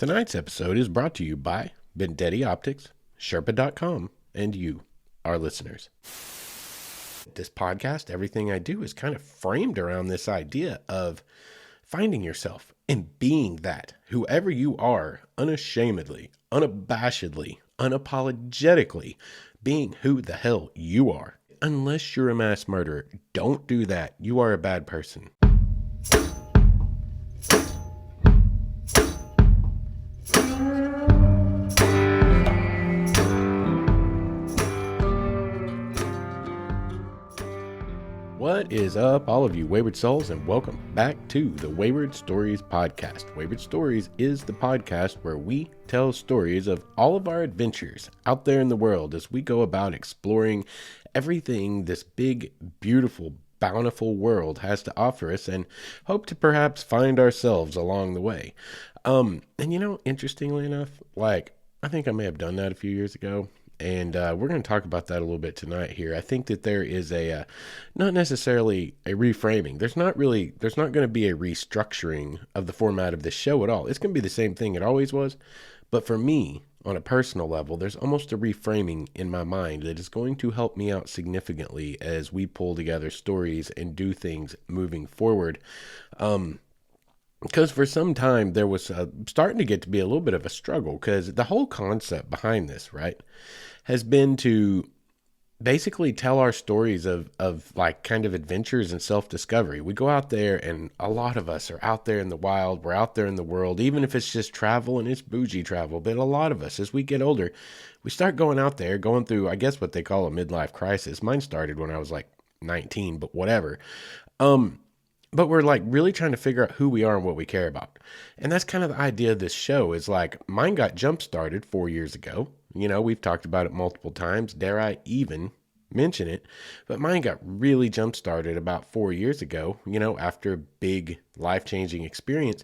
Tonight's episode is brought to you by Vendetti Optics, Sherpa.com, and you, our listeners. This podcast, everything I do, is kind of framed around this idea of finding yourself and being that, whoever you are, unashamedly, unabashedly, unapologetically, being who the hell you are. Unless you're a mass murderer, don't do that. You are a bad person. What is up, all of you Wayward souls, and welcome back to the Wayward Stories podcast. Wayward Stories is the podcast where we tell stories of all of our adventures out there in the world as we go about exploring everything this big, beautiful, bountiful world has to offer us and hope to perhaps find ourselves along the way. Interestingly enough, I think I may have done that a few years ago. And we're going to talk about that a little bit tonight here. I think that there is not necessarily a reframing. There's not going to be a restructuring of the format of this show at all. It's going to be the same thing it always was. But for me, on a personal level, there's almost a reframing in my mind that is going to help me out significantly as we pull together stories and do things moving forward. Because for some time there was starting to get to be a little bit of a struggle, because the whole concept behind this, right, has been to basically tell our stories of kind of adventures and self-discovery. We go out there, and a lot of us are out there in the wild. We're out there in the world, even if it's just travel and it's bougie travel. But a lot of us, as we get older, we start going out there, going through, I guess, what they call a midlife crisis. Mine started when I was 19, but whatever. But we're really trying to figure out who we are and what we care about. And that's kind of the idea of this show is mine got jump started 4 years ago. We've talked about it multiple times. Dare I even mention it? But mine got really jump started about 4 years ago, after a big life-changing experience.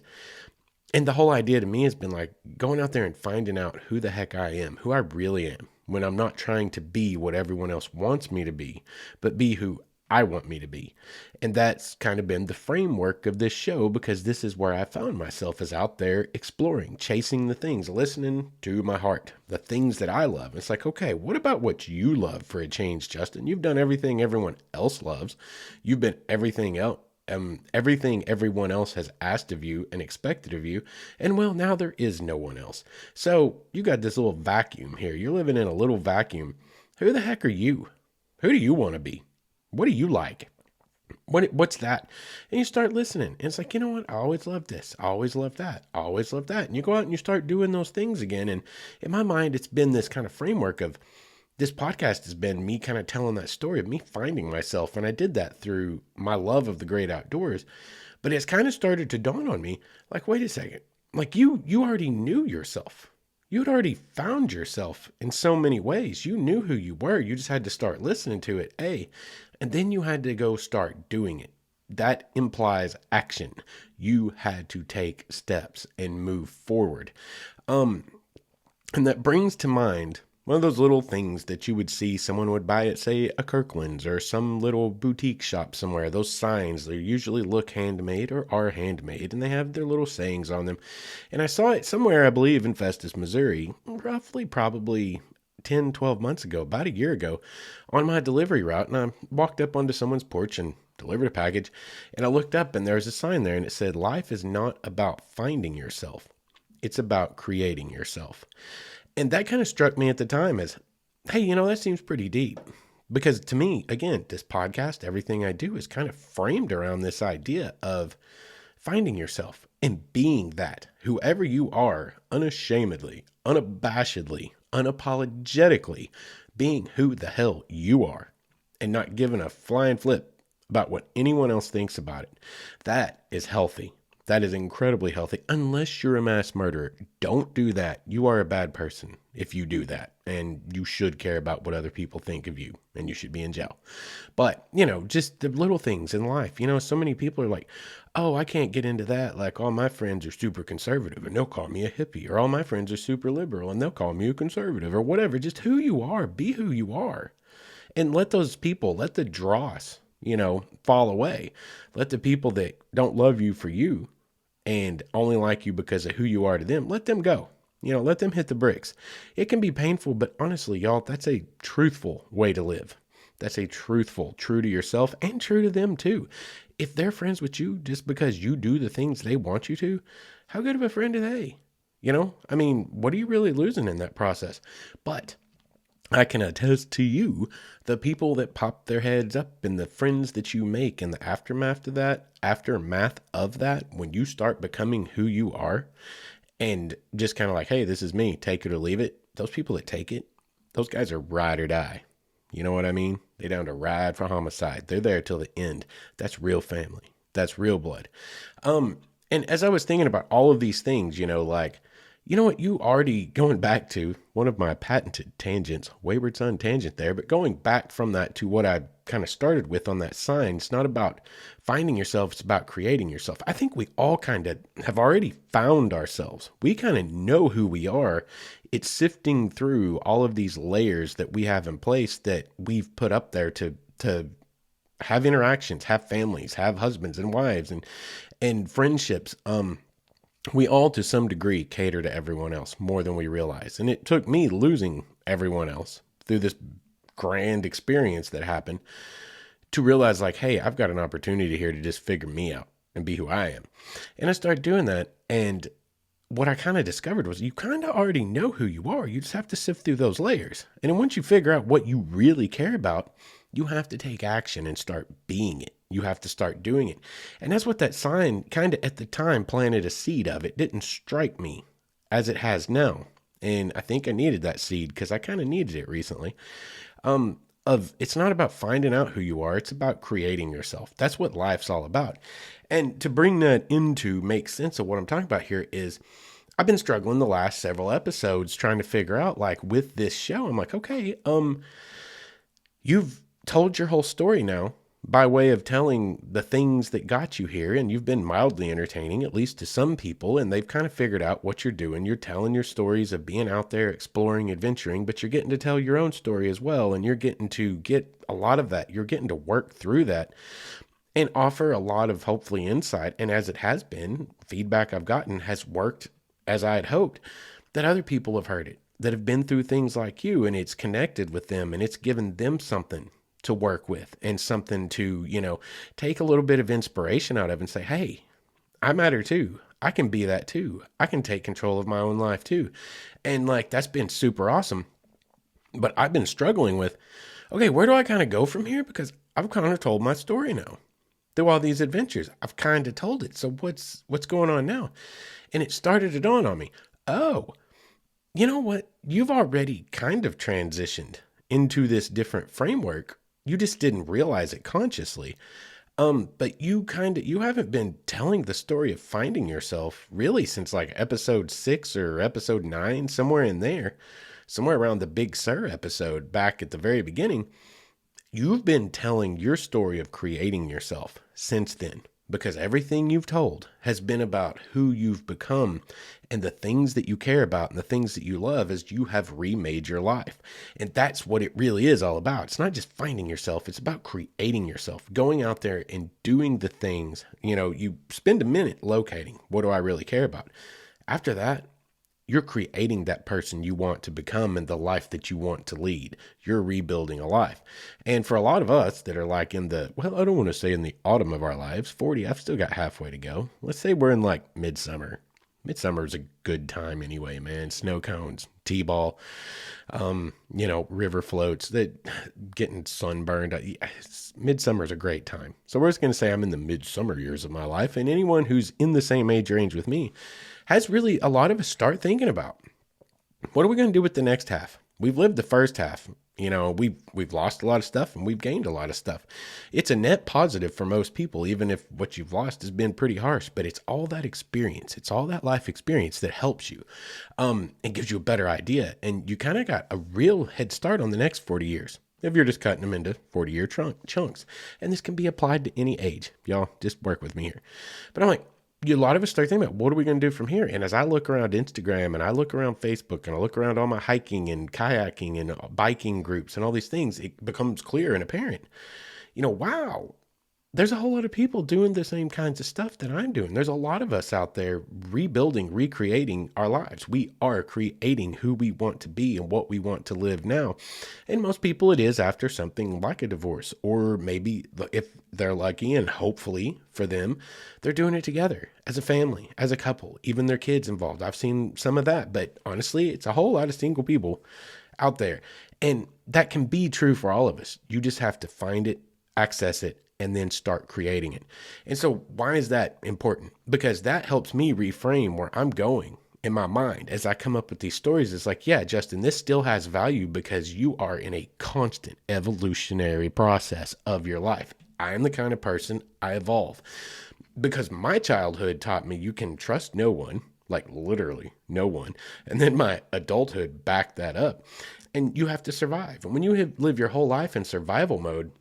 And the whole idea to me has been going out there and finding out who the heck I am, who I really am, when I'm not trying to be what everyone else wants me to be, but be who I want me to be. And that's kind of been the framework of this show, because this is where I found myself, as out there exploring, chasing the things, listening to my heart, the things that I love. It's okay, what about what you love for a change, Justin? You've done everything everyone else loves. You've been everything else. Everything everyone else has asked of you and expected of you. And well, now there is no one else. So you got this little vacuum here. You're living in a little vacuum. Who the heck are you? Who do you want to be? What do you like? What's that? And you start listening. And it's you know what? I always loved this. I always loved that. I always loved that. And you go out and you start doing those things again. And in my mind, it's been this kind of framework of this podcast has been me kind of telling that story of me finding myself. And I did that through my love of the great outdoors. But it's kind of started to dawn on me, wait a second. You already knew yourself. You had already found yourself in so many ways. You knew who you were. You just had to start listening to it, and then you had to go start doing it. That implies action. You had to take steps and move forward. And that brings to mind one of those little things that you would see someone would buy at, say, a Kirkland's or some little boutique shop somewhere. Those signs, they usually look handmade or are handmade, and they have their little sayings on them. And I saw it somewhere, I believe, in Festus, Missouri, roughly probably 10, 12 months ago, about a year ago, on my delivery route. And I walked up onto someone's porch and delivered a package, and I looked up, and there was a sign there, and it said, "Life is not about finding yourself. It's about creating yourself." And that kind of struck me at the time as, hey, that seems pretty deep. Because to me, again, this podcast, everything I do is kind of framed around this idea of finding yourself and being that, whoever you are, unashamedly, unabashedly, unapologetically, being who the hell you are, and not giving a flying flip about what anyone else thinks about it. That is healthy. That is incredibly healthy. Unless you're a mass murderer, don't do that. You are a bad person if you do that. And you should care about what other people think of you. And you should be in jail. But, just the little things in life. So many people are oh, I can't get into that. All my friends are super conservative and they'll call me a hippie. Or all my friends are super liberal and they'll call me a conservative. Or whatever. Just who you are. Be who you are. And let those people, let the dross, fall away. Let the people that don't love you for you and only like you because of who you are to them, let them go. Let them hit the bricks. It can be painful, but honestly, y'all, that's a truthful way to live. That's a truthful, true to yourself and true to them too. If they're friends with you just because you do the things they want you to, how good of a friend are they? I mean, what are you really losing in that process? But I can attest to you, the people that pop their heads up and the friends that you make in the aftermath of that, when you start becoming who you are and just kind of like, hey, this is me, take it or leave it. Those people that take it, those guys are ride or die. You know what I mean? They down to ride for homicide. They're there till the end. That's real family. That's real blood. And as I was thinking about all of these things, like, what you already going back to one of my patented tangents, Wayward Son tangent there, but going back from that to what I kind of started with on that sign, it's not about finding yourself, it's about creating yourself. I think we all kind of have already found ourselves. We kind of know who we are. It's sifting through all of these layers that we have in place that we've put up there to have interactions, have families, have husbands and wives and friendships. We all, to some degree, cater to everyone else more than we realize. And it took me losing everyone else through this grand experience that happened to realize, like, hey, I've got an opportunity here to just figure me out and be who I am. And I started doing that. And what I kind of discovered was you kind of already know who you are. You just have to sift through those layers. And then once you figure out what you really care about, you have to take action and start being it. You have to start doing it. And that's what that sign kind of at the time planted a seed of. It didn't strike me as it has now. And I think I needed that seed because I kind of needed it recently. It's not about finding out who you are. It's about creating yourself. That's what life's all about. And to bring that into make sense of what I'm talking about here is I've been struggling the last several episodes trying to figure out, like, with this show, I'm like, okay, you've told your whole story now by way of telling the things that got you here, and you've been mildly entertaining, at least to some people, and they've kind of figured out what you're doing. You're telling your stories of being out there, exploring, adventuring, but you're getting to tell your own story as well, and you're getting to get a lot of that. You're getting to work through that and offer a lot of, hopefully, insight. And as it has been, feedback I've gotten has worked as I had hoped, that other people have heard it, that have been through things like you, and it's connected with them, and it's given them something to work with and something to, take a little bit of inspiration out of and say, hey, I matter too. I can be that too. I can take control of my own life too. And like, that's been super awesome. But I've been struggling with, okay, where do I kind of go from here? Because I've kind of told my story now through all these adventures. I've kind of told it. So what's going on now? And it started to dawn on me. Oh, you know what? You've already kind of transitioned into this different framework. You just didn't realize it consciously. But you haven't been telling the story of finding yourself really since like episode 6 or episode 9, somewhere in there, somewhere around the Big Sur episode back at the very beginning. You've been telling your story of creating yourself since then, because everything you've told has been about who you've become and the things that you care about and the things that you love as you have remade your life. And that's what it really is all about. It's not just finding yourself. It's about creating yourself, going out there and doing the things. You spend a minute locating, what do I really care about? After that, you're creating that person you want to become and the life that you want to lead. You're rebuilding a life. And for a lot of us that are like I don't want to say in the autumn of our lives, 40, I've still got halfway to go. Let's say we're in like midsummer. Midsummer is a good time anyway, man. Snow cones, T-ball, river floats, that getting sunburned. Midsummer is a great time. So we're just going to say I'm in the midsummer years of my life. And anyone who's in the same age range with me has really a lot of us start thinking about, what are we going to do with the next half? We've lived the first half. We've lost a lot of stuff and we've gained a lot of stuff. It's a net positive for most people, even if what you've lost has been pretty harsh, but it's all that experience. It's all that life experience that helps you, and gives you a better idea. And you kind of got a real head start on the next 40 years. If you're just cutting them into 40-year chunks. And this can be applied to any age. Y'all just work with me here. But I'm like, a lot of us start thinking about, what are we going to do from here? And as I look around Instagram and I look around Facebook and I look around all my hiking and kayaking and biking groups and all these things, it becomes clear and apparent. Wow, there's a whole lot of people doing the same kinds of stuff that I'm doing. There's a lot of us out there rebuilding, recreating our lives. We are creating who we want to be and what we want to live now. And most people, it is after something like a divorce, or maybe if they're lucky and hopefully for them, they're doing it together as a family, as a couple, even their kids involved. I've seen some of that, but honestly, it's a whole lot of single people out there. And that can be true for all of us. You just have to find it, access it, and then start creating it. And so why is that important? Because that helps me reframe where I'm going in my mind as I come up with these stories. It's like, yeah, Justin, this still has value because you are in a constant evolutionary process of your life. I am the kind of person, I evolve because my childhood taught me you can trust no one, like literally no one. And then my adulthood backed that up. And you have to survive. And when you live your whole life in survival mode,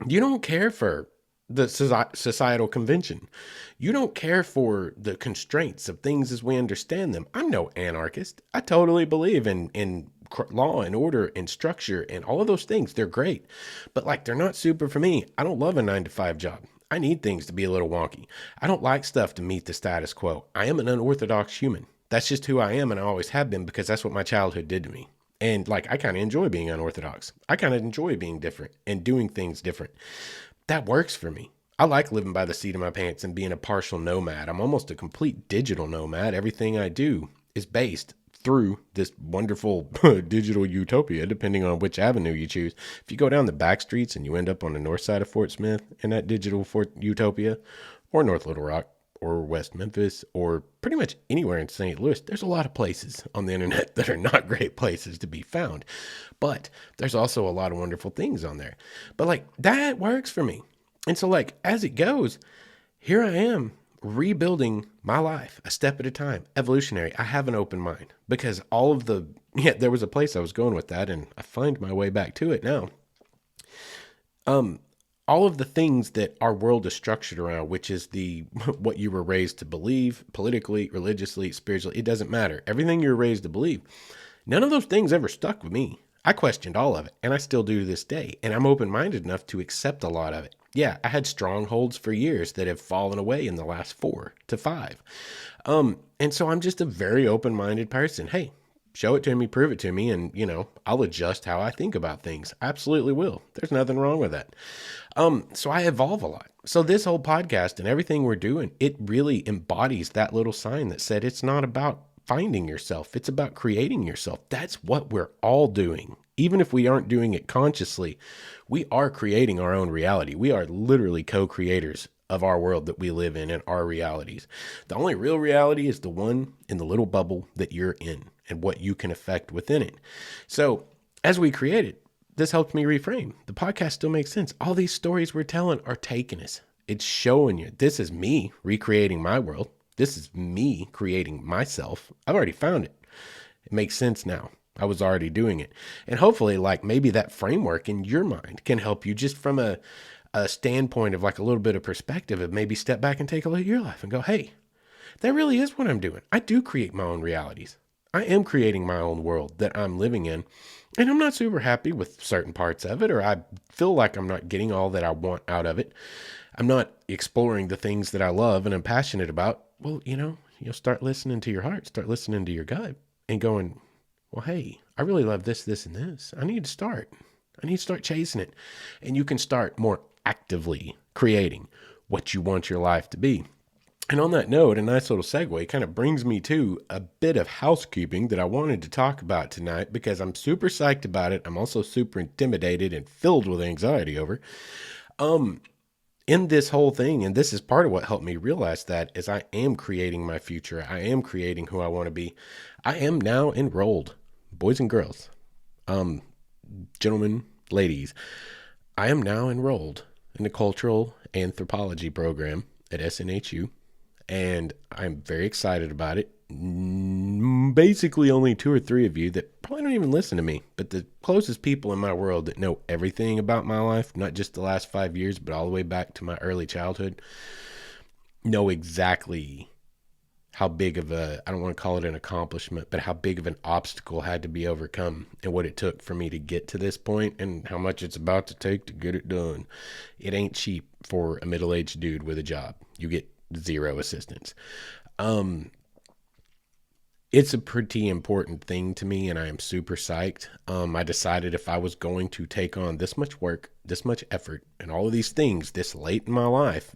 you don't care for the societal convention. You don't care for the constraints of things as we understand them. I'm no anarchist. I totally believe in law and order and structure and all of those things. They're great, but like they're not super for me. I don't love a 9 to 5 job. I need things to be a little wonky. I don't like stuff to meet the status quo. I am an unorthodox human. That's just who I am, and I always have been because that's what my childhood did to me. And like, I kind of enjoy being unorthodox. I kind of enjoy being different and doing things different. That works for me. I like living by the seat of my pants and being a partial nomad. I'm almost a complete digital nomad. Everything I do is based through this wonderful digital utopia, depending on which avenue you choose. If you go down the back streets and you end up on the north side of Fort Smith in that digital utopia, or North Little Rock, or West Memphis, or pretty much anywhere in St. Louis, there's a lot of places on the internet that are not great places to be found. But there's also a lot of wonderful things on there. But like, that works for me. And so like, as it goes, here I am rebuilding my life a step at a time, evolutionary. I have an open mind because there was a place I was going with that, and I find my way back to it now. All of the things that our world is structured around, which is what you were raised to believe politically, religiously, spiritually, it doesn't matter. Everything you're raised to believe, none of those things ever stuck with me. I questioned all of it, and I still do to this day. And I'm open-minded enough to accept a lot of it. Yeah, I had strongholds for years that have fallen away in the last 4 to 5. And so I'm just a very open-minded person. Hey, show it to me, prove it to me, and, I'll adjust how I think about things. I absolutely will. There's nothing wrong with that. So I evolve a lot. So this whole podcast and everything we're doing, it really embodies that little sign that said it's not about finding yourself. It's about creating yourself. That's what we're all doing. Even if we aren't doing it consciously, we are creating our own reality. We are literally co-creators of our world that we live in and our realities. The only real reality is the one in the little bubble that you're in and what you can affect within it. So as we create it, this helped me reframe. The podcast still makes sense. All these stories we're telling are taking us. It's showing you this is me recreating my world. This is me creating myself. I've already found it. It makes sense now. I was already doing it. And hopefully, like maybe that framework in your mind can help you just from a standpoint of like a little bit of perspective of maybe step back and take a look at your life and go, hey, that really is what I'm doing. I do create my own realities. I am creating my own world that I'm living in. And I'm not super happy with certain parts of it, or I feel like I'm not getting all that I want out of it. I'm not exploring the things that I love and I'm passionate about. Well, you'll start listening to your heart, start listening to your gut and going, well, hey, I really love this, this, and this. I need to start chasing it. And you can start more actively creating what you want your life to be. And on that note, a nice little segue kind of brings me to a bit of housekeeping that I wanted to talk about tonight because I'm super psyched about it. I'm also super intimidated and filled with anxiety over. In this whole thing, and this is part of what helped me realize that, is I am creating my future. I am creating who I want to be. I am now enrolled, boys and girls, gentlemen, ladies. I am now enrolled in the cultural anthropology program at SNHU. And I'm very excited about it. Basically only 2 or 3 of you that probably don't even listen to me, but the closest people in my world that know everything about my life, not just the last 5 years, but all the way back to my early childhood, know exactly how big of I don't want to call it an accomplishment, but how big of an obstacle had to be overcome and what it took for me to get to this point and how much it's about to take to get it done. It ain't cheap for a middle-aged dude with a job. You get zero assistance. Um, it's a pretty important thing to me, and I am super psyched. I decided if I was going to take on this much work, this much effort, and all of these things this late in my life,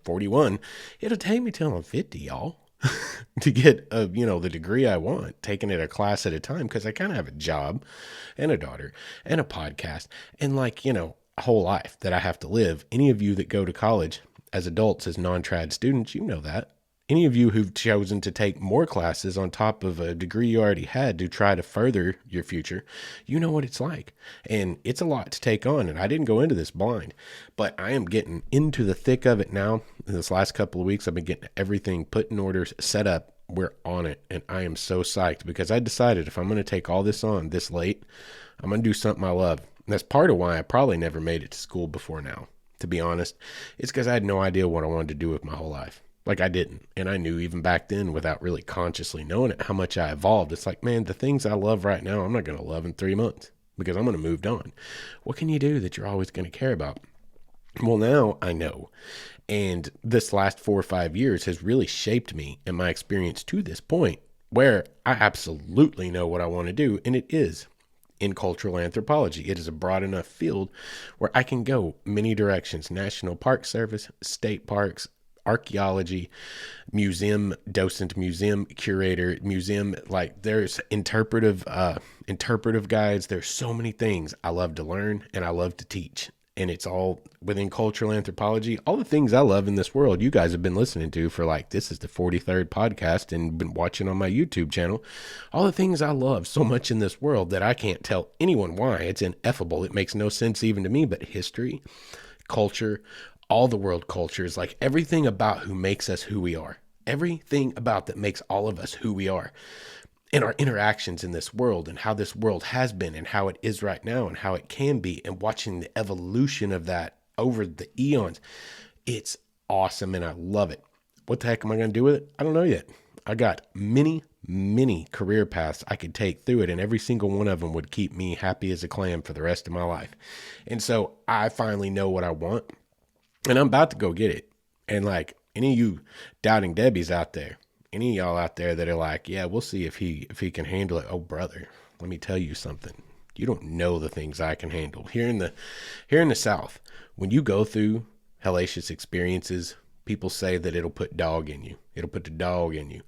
41, it'll take me till I'm 50, y'all, to get the degree I want, taking it a class at a time, because I kind of have a job and a daughter and a podcast and a whole life that I have to live. Any of you that go to college as adults, as non-trad students, you know that. Any of you who've chosen to take more classes on top of a degree you already had to try to further your future, you know what it's like. And it's a lot to take on. And I didn't go into this blind, but I am getting into the thick of it now. In this last couple of weeks, I've been getting everything put in order, set up. We're on it. And I am so psyched because I decided if I'm going to take all this on this late, I'm going to do something I love. And that's part of why I probably never made it to school before now, to be honest. It's because I had no idea what I wanted to do with my whole life. Like I didn't. And I knew even back then without really consciously knowing it, how much I evolved. It's like, man, the things I love right now, I'm not going to love in 3 months because I'm going to move on. What can you do that you're always going to care about? Well, now I know. And this last 4 or 5 years has really shaped me and my experience to this point where I absolutely know what I want to do. And it is in cultural anthropology. It is a broad enough field where I can go many directions: National Park Service, state parks, archaeology, museum docent, museum curator, museum, like there's interpretive guides. There's so many things I love to learn and I love to teach. And it's all within cultural anthropology. All the things I love in this world, you guys have been listening to for this is the 43rd podcast and been watching on my YouTube channel. All the things I love so much in this world that I can't tell anyone why. It's ineffable. It makes no sense even to me, but history, culture, all the world cultures, like everything about who makes us who we are, everything about that makes all of us who we are, and our interactions in this world and how this world has been and how it is right now and how it can be, and watching the evolution of that over the eons. It's awesome and I love it. What the heck am I going to do with it? I don't know yet. I got many career paths I could take through it, and every single one of them would keep me happy as a clam for the rest of my life. And so I finally know what I want. And I'm about to go get it. And any of you doubting Debbies out there, any of y'all out there that are like, yeah, we'll see if he can handle it. Oh, brother, let me tell you something. You don't know the things I can handle. Here in the South, when you go through hellacious experiences, people say that it'll put dog in you. It'll put the dog in you.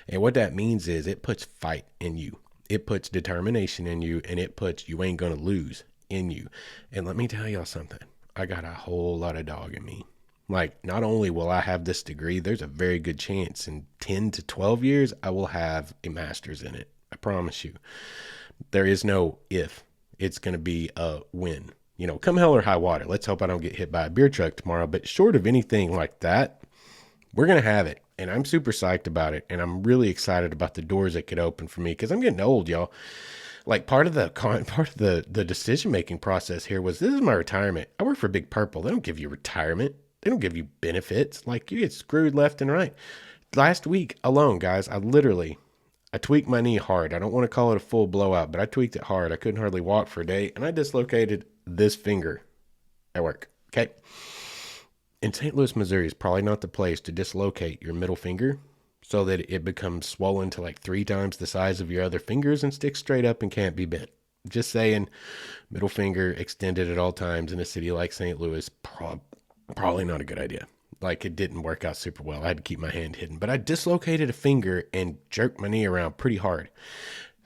And what that means is it puts fight in you. It puts determination in you, and it puts you ain't going to lose in you. And let me tell y'all something. I got a whole lot of dog in me. Not only will I have this degree, there's a very good chance in 10 to 12 years, I will have a master's in it. I promise you. There is no if. It's going to be a win. Come hell or high water. Let's hope I don't get hit by a beer truck tomorrow. But short of anything like that, we're going to have it. And I'm super psyched about it. And I'm really excited about the doors it could open for me because I'm getting old, y'all. Part of the decision-making process here was, this is my retirement. I work for Big Purple. They don't give you retirement. They don't give you benefits. You get screwed left and right. Last week alone, guys, I tweaked my knee hard. I don't want to call it a full blowout, but I tweaked it hard. I couldn't hardly walk for a day, and I dislocated this finger at work. Okay. In St. Louis, Missouri is probably not the place to dislocate your middle finger so that it becomes swollen to 3 times the size of your other fingers and sticks straight up and can't be bent. Just saying, middle finger extended at all times in a city like St. Louis, probably not a good idea. It didn't work out super well. I had to keep my hand hidden. But I dislocated a finger and jerked my knee around pretty hard.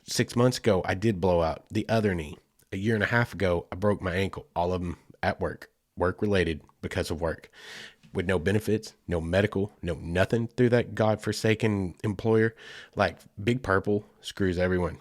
6 months ago, I did blow out the other knee. A year and a half ago, I broke my ankle. All of them at work related because of work. With no benefits, no medical, no nothing through that godforsaken employer. Big Purple screws everyone.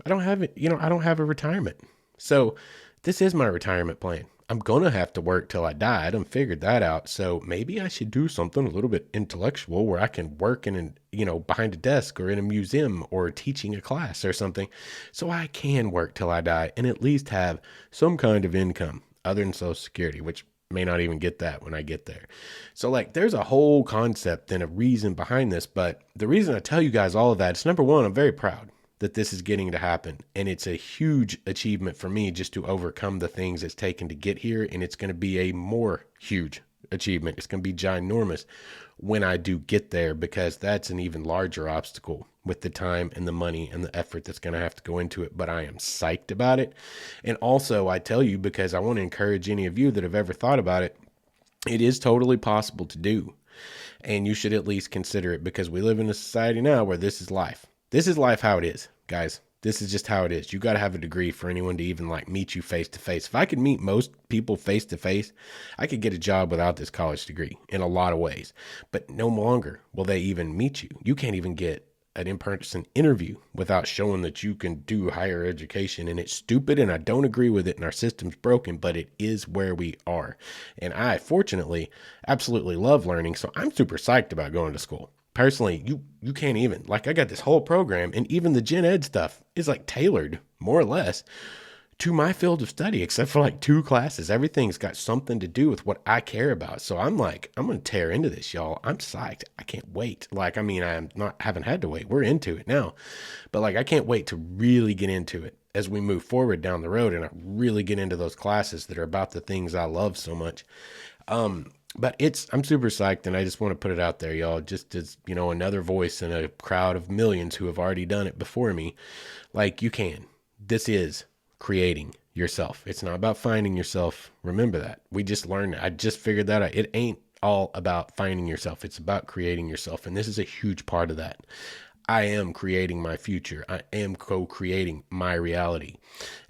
I don't have it. I don't have a retirement. So this is my retirement plan. I'm going to have to work till I die. I done figured that out. So maybe I should do something a little bit intellectual where I can work behind a desk or in a museum or teaching a class or something. So I can work till I die and at least have some kind of income other than Social Security, which may not even get that when I get there. So like there's a whole concept and a reason behind this, but the reason I tell you guys all of that is number one, I'm very proud that this is getting to happen, and it's a huge achievement for me just to overcome the things it's taken to get here, and it's going to be a more huge achievement. It's going to be ginormous when I do get there, because that's an even larger obstacle with the time and the money and the effort that's going to have to go into it. But I am psyched about it. And also, I tell you, because I want to encourage any of you that have ever thought about it, it is totally possible to do. And you should at least consider it, because we live in a society now where this is life. This is life how it is, guys. This is just how it is. You got to have a degree for anyone to even like meet you face to face. If I could meet most people face to face, I could get a job without this college degree in a lot of ways. But no longer will they even meet you. You can't even get an in-person interview without showing that you can do higher education. And it's stupid, and I don't agree with it, and our system's broken, but it is where we are. And I, fortunately, absolutely love learning, so I'm super psyched about going to school. Personally, you can't even, like, I got this whole program, and even the gen ed stuff is like tailored more or less to my field of study, except for like 2 classes. Everything's got something to do with what I care about. So I'm like, I'm going to tear into this, y'all. I'm psyched. I can't wait. Like, I mean, haven't had to wait. We're into it now, but like, I can't wait to really get into it as we move forward down the road, and I really get into those classes that are about the things I love so much. But I'm super psyched, and I just want to put it out there, y'all, just as, you know, another voice in a crowd of millions who have already done it before me. Like, you can. This is creating yourself. It's not about finding yourself. Remember that. We just learned. I just figured that out. It ain't all about finding yourself. It's about creating yourself. And this is a huge part of that. I am creating my future. I am co-creating my reality.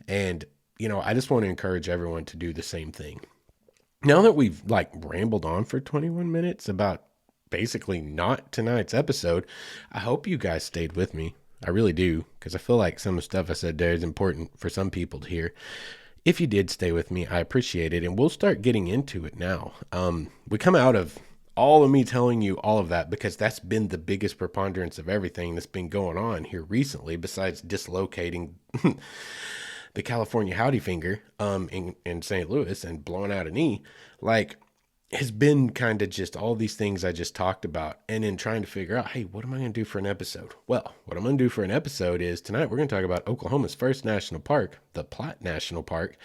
And, you know, I just want to encourage everyone to do the same thing. Now that we've like rambled on for 21 minutes about basically not tonight's episode, I hope you guys stayed with me. I really do, because I feel like some of the stuff I said there is important for some people to hear. If you did stay with me, I appreciate it, and we'll start getting into it now. We come out of all of me telling you all of that because that's been the biggest preponderance of everything that's been going on here recently, besides dislocating the California Howdy Finger in St. Louis and blowing out a knee, like, has been kind of just all these things I just talked about, and then trying to figure out, hey, what am I going to do for an episode? Well, what I'm going to do for an episode is tonight we're going to talk about Oklahoma's first national park, the Platt National Park,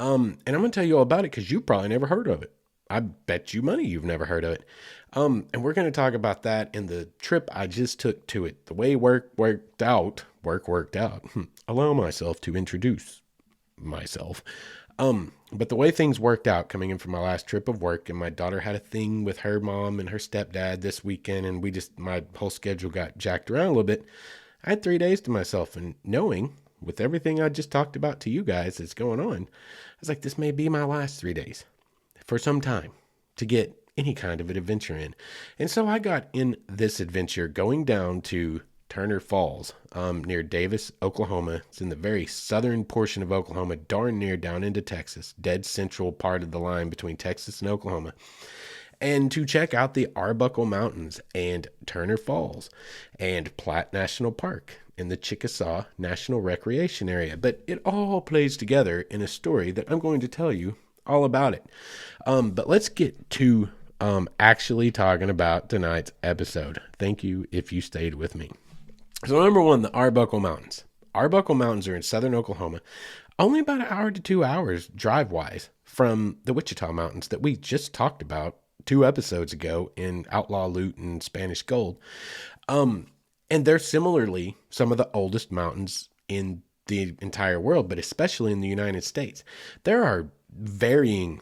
and I'm going to tell you all about it because you probably never heard of it. I bet you money you've never heard of it. And we're going to talk about that in the trip I just took to it. The way work worked out. Allow myself to introduce myself. But the way things worked out coming in from my last trip of work, and my daughter had a thing with her mom and her stepdad this weekend, and my whole schedule got jacked around a little bit. I had 3 days to myself, and knowing with everything I just talked about to you guys that's going on, I was like, this may be my last 3 days for some time to get any kind of an adventure in. And so I got in this adventure going down to Turner Falls, near Davis, Oklahoma. It's in the very southern portion of Oklahoma, darn near down into Texas, dead central part of the line between Texas and Oklahoma, and to check out the Arbuckle Mountains and Turner Falls and Platt National Park in the Chickasaw National Recreation Area. But it all plays together in a story that I'm going to tell you all about it. But let's get to actually talking about tonight's episode. Thank you if you stayed with me. So number one, the Arbuckle Mountains. Arbuckle Mountains are in southern Oklahoma, only about an hour to 2 hours drive-wise from the Wichita Mountains that we just talked about 2 episodes ago in Outlaw Loot and Spanish Gold. And they're similarly some of the oldest mountains in the entire world, but especially in the United States. There are varying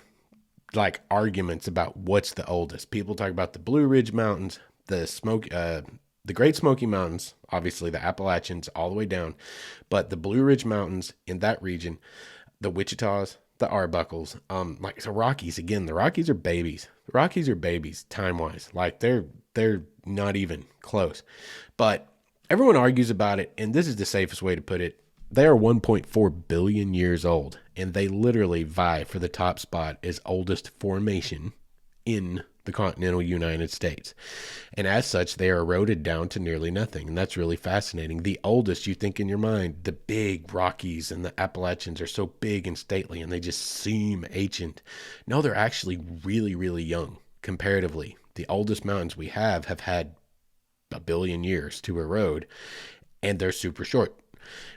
like arguments about what's the oldest. People talk about the Blue Ridge Mountains, the Great Smoky Mountains, obviously the Appalachians all the way down, but the Blue Ridge Mountains in that region, the Wichitas, the Arbuckles, like the Rockies. Again, the Rockies are babies. The Rockies are babies time-wise. Like they're not even close. But everyone argues about it, and this is the safest way to put it. They are 1.4 billion years old, and they literally vie for the top spot as oldest formation in the continental United States. And as such, they are eroded down to nearly nothing. And that's really fascinating. The oldest, you think in your mind, the big Rockies and the Appalachians are so big and stately and they just seem ancient. No, they're actually really, really young comparatively. The oldest mountains we have had a billion years to erode, and they're super short.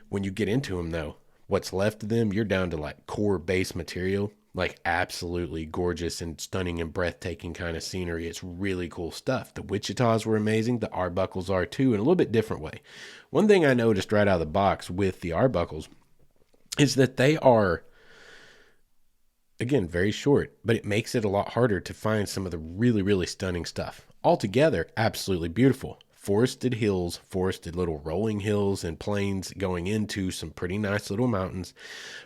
When you get into them, though, what's left of them, you're down to like core base material, like absolutely gorgeous and stunning and breathtaking kind of scenery. It's really cool stuff. The Wichitas were amazing. The Arbuckles are too, in a little bit different way. One thing I noticed right out of the box with the Arbuckles is that they are, again, very short, but it makes it a lot harder to find some of the really, really stunning stuff. Altogether, absolutely beautiful. Forested hills, forested little rolling hills and plains going into some pretty nice little mountains.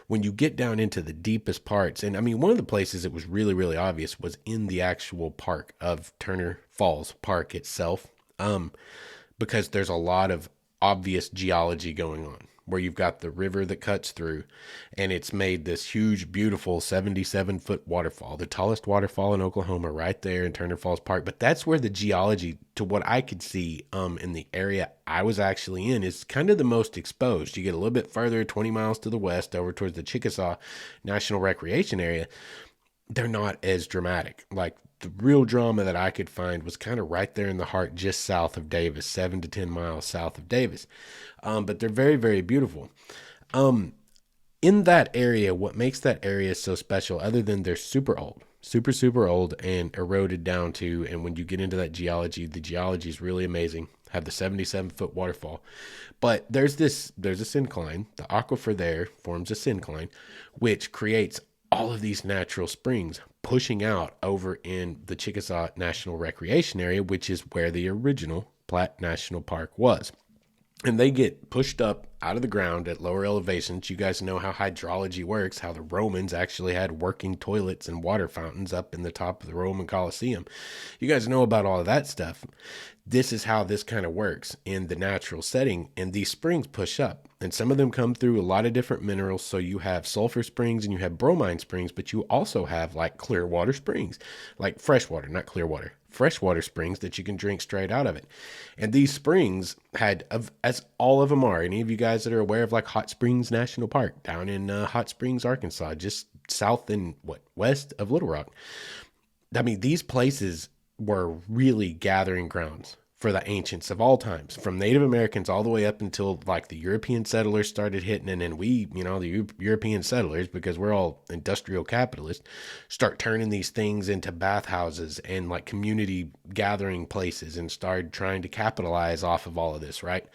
When you get down into the deepest parts, and I mean, one of the places it was really, really obvious was in the actual park of Turner Falls Park itself, because there's a lot of obvious geology going on, where you've got the river that cuts through, and it's made this huge, beautiful 77-foot waterfall, the tallest waterfall in Oklahoma, right there in Turner Falls Park. But that's where the geology, to what I could see in the area I was actually in, is kind of the most exposed. You get a little bit further, 20 miles to the west, over towards the Chickasaw National Recreation Area. They're not as dramatic. Like, the real drama that I could find was kind of right there in the heart, just south of Davis, 7 to 10 miles south of Davis. But they're very, very beautiful. In that area, what makes that area so special, other than they're super old, super, super old and eroded down to, and when you get into that geology, the geology is really amazing. Have the 77-foot waterfall. But there's a syncline. The aquifer there forms a syncline, which creates all of these natural springs pushing out over in the Chickasaw National Recreation Area, which is where the original Platt National Park was. And they get pushed up out of the ground at lower elevations. You guys know how hydrology works, how the Romans actually had working toilets and water fountains up in the top of the Roman Colosseum. You guys know about all of that stuff. This is how this kind of works in the natural setting. And these springs push up. And some of them come through a lot of different minerals. So you have sulfur springs and you have bromine springs, but you also have like clear water springs, like freshwater, not clear water. Freshwater springs that you can drink straight out of it. And these springs had, as all of them are, any of you guys that are aware of like Hot Springs National Park down in Hot Springs, Arkansas, just south and west of Little Rock. I mean, these places were really gathering grounds for the ancients of all times, from Native Americans all the way up until like the European settlers started hitting, and then we, the European settlers, because we're all industrial capitalists, start turning these things into bathhouses and like community gathering places and start trying to capitalize off of all of this, right?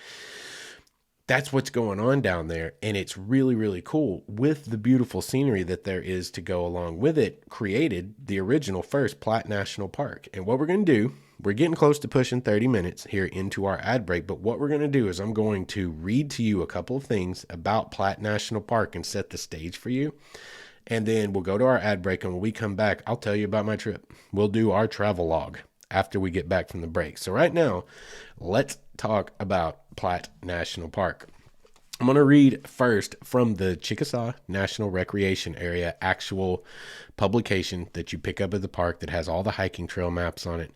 That's what's going on down there, and it's really, really cool with the beautiful scenery that there is to go along with it, created the original first Platt National Park. And what we're going to do, we're getting close to pushing 30 minutes here into our ad break, but what we're going to do is I'm going to read to you a couple of things about Platt National Park and set the stage for you. And then we'll go to our ad break, and when we come back, I'll tell you about my trip. We'll do our travel log after we get back from the break. So right now, let's talk about Platt National Park. I'm going to read first from the Chickasaw National Recreation Area actual publication that you pick up at the park that has all the hiking trail maps on it.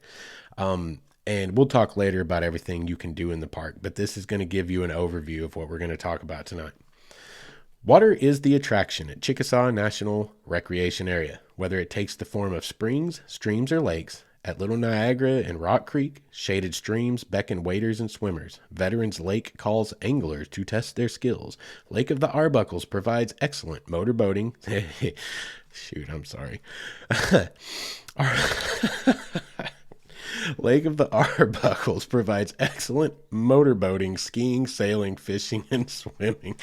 And we'll talk later about everything you can do in the park, but this is going to give you an overview of what we're going to talk about tonight. Water is the attraction at Chickasaw National Recreation Area, whether it takes the form of springs, streams, or lakes. At Little Niagara and Rock Creek, shaded streams beckon waders and swimmers. Veterans Lake calls anglers to test their skills. Lake of the Arbuckles provides excellent motorboating. Shoot, I'm sorry. Lake of the Arbuckles provides excellent motorboating, skiing, sailing, fishing, and swimming.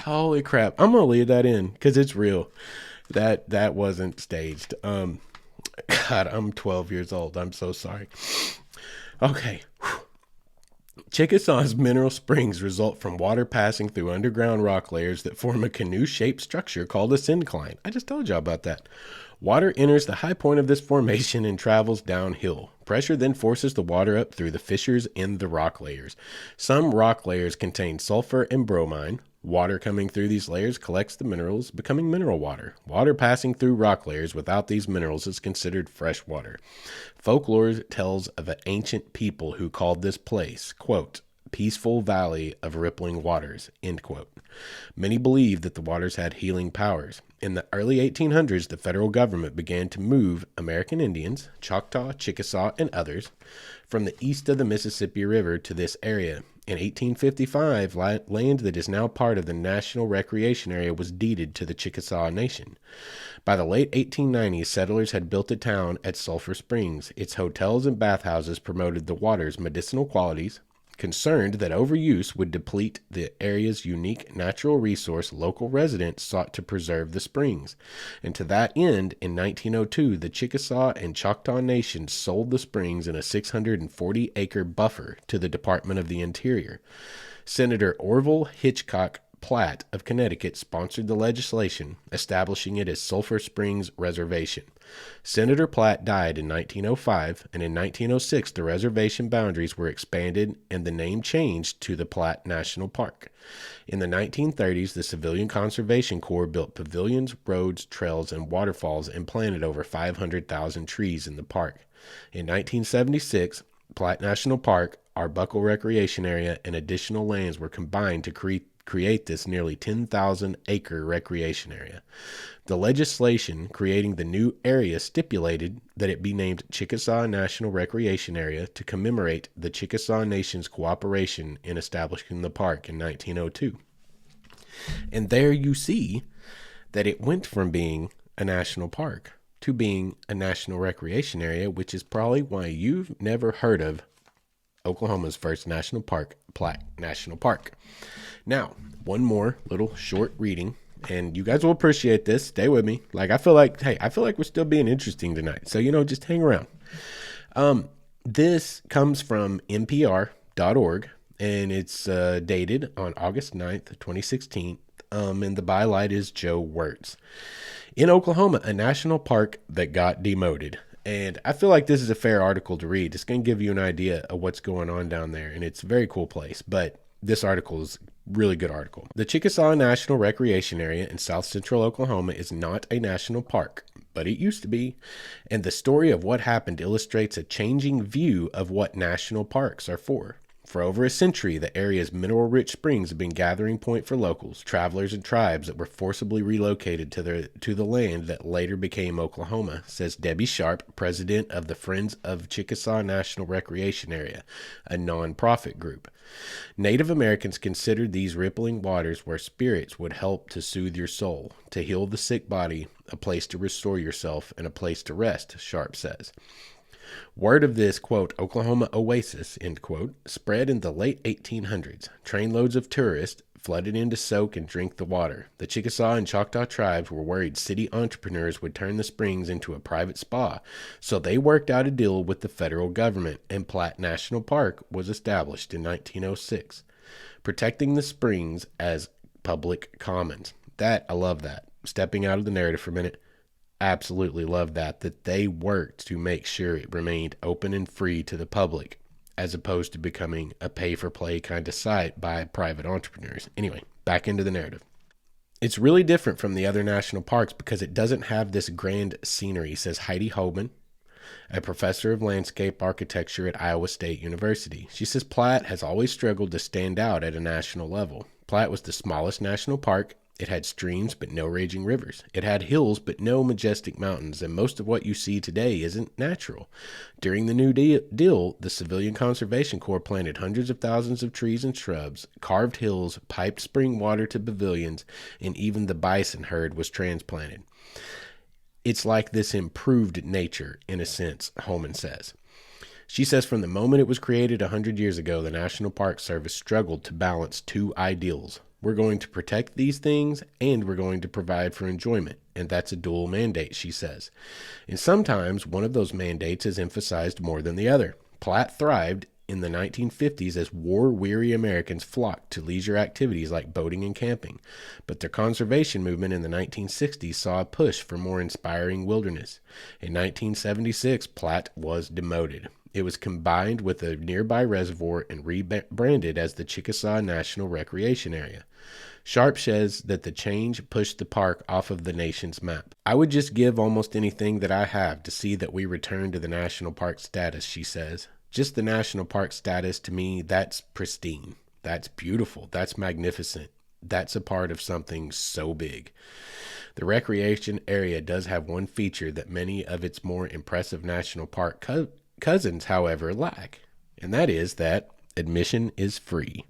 Holy crap. I'm going to leave that in because it's real. That wasn't staged. God, I'm 12 years old. I'm so sorry. Okay. Chickasaw's mineral springs result from water passing through underground rock layers that form a canoe-shaped structure called a syncline. I just told you about that. Water enters the high point of this formation and travels downhill. Pressure then forces the water up through the fissures in the rock layers. Some rock layers contain sulfur and bromine. Water coming through these layers collects the minerals, becoming mineral water. Water passing through rock layers without these minerals is considered fresh water. Folklore tells of an ancient people who called this place, quote, peaceful valley of rippling waters, end quote. Many believe that the waters had healing powers. In the early 1800s, the federal government began to move American Indians, Choctaw, Chickasaw, and others from the east of the Mississippi River to this area. In 1855, land that is now part of the National Recreation Area was deeded to the Chickasaw Nation. By the late 1890s, settlers had built a town at Sulphur Springs. Its hotels and bathhouses promoted the water's medicinal qualities. Concerned that overuse would deplete the area's unique natural resource, local residents sought to preserve the springs. And to that end, in 1902, the Chickasaw and Choctaw Nations sold the springs in a 640-acre buffer to the Department of the Interior. Senator Orville Hitchcock Platt of Connecticut sponsored the legislation, establishing it as Sulphur Springs Reservation. Senator Platt died in 1905, and in 1906 the reservation boundaries were expanded and the name changed to the Platt National Park. In the 1930s, the Civilian Conservation Corps built pavilions, roads, trails, and waterfalls and planted over 500,000 trees in the park. In 1976, Platt National Park, Arbuckle Recreation Area, and additional lands were combined to create this nearly 10,000-acre recreation area. The legislation creating the new area stipulated that it be named Chickasaw National Recreation Area to commemorate the Chickasaw Nation's cooperation in establishing the park in 1902. And there you see that it went from being a national park to being a national recreation area, which is probably why you've never heard of Oklahoma's first national park, Platt National Park. Now, one more little short reading, and you guys will appreciate this. Stay with me. I feel like we're still being interesting tonight. So, just hang around. This comes from NPR.org, and it's dated on August 9th, 2016. And the byline is Joe Wirtz. In Oklahoma, a national park that got demoted. And I feel like this is a fair article to read. It's going to give you an idea of what's going on down there, and it's a very cool place. But this article is really good article. The Chickasaw National Recreation Area in south central Oklahoma is not a national park, but it used to be. And the story of what happened illustrates a changing view of what national parks are for. For over a century, the area's mineral-rich springs have been gathering point for locals, travelers, and tribes that were forcibly relocated to the land that later became Oklahoma, says Debbie Sharp, president of the Friends of Chickasaw National Recreation Area, a nonprofit group. Native Americans considered these rippling waters where spirits would help to soothe your soul, to heal the sick body, a place to restore yourself, and a place to rest, Sharp says. Word of this, quote, Oklahoma oasis, end quote, spread in the late 1800s. Trainloads of tourists flooded in to soak and drink the water. The Chickasaw and Choctaw tribes were worried city entrepreneurs would turn the springs into a private spa, so they worked out a deal with the federal government, and Platt National Park was established in 1906, protecting the springs as public commons. I love that. Stepping out of the narrative for a minute. Absolutely love that they worked to make sure it remained open and free to the public, as opposed to becoming a pay-for-play kind of site by private entrepreneurs. Anyway, back into the narrative. It's really different from the other national parks because it doesn't have this grand scenery, says Heidi Hoban, a professor of landscape architecture at Iowa State University. She says Platt has always struggled to stand out at a national level. Platt was the smallest national park. It had streams, but no raging rivers. It had hills, but no majestic mountains, and most of what you see today isn't natural. During the New Deal, the Civilian Conservation Corps planted hundreds of thousands of trees and shrubs, carved hills, piped spring water to pavilions, and even the bison herd was transplanted. It's like this improved nature, in a sense, Holman says. She says from the moment it was created 100 years ago, the National Park Service struggled to balance two ideals. We're going to protect these things, and we're going to provide for enjoyment, and that's a dual mandate, she says. And sometimes one of those mandates is emphasized more than the other. Platt thrived in the 1950s as war-weary Americans flocked to leisure activities like boating and camping, but the conservation movement in the 1960s saw a push for more inspiring wilderness. In 1976, Platt was demoted. It was combined with a nearby reservoir and rebranded as the Chickasaw National Recreation Area. Sharp says that the change pushed the park off of the nation's map. I would just give almost anything that I have to see that we return to the national park status, she says. Just the national park status, to me, that's pristine. That's beautiful. That's magnificent. That's a part of something so big. The recreation area does have one feature that many of its more impressive national park cousins, however, lack, and that is that admission is free.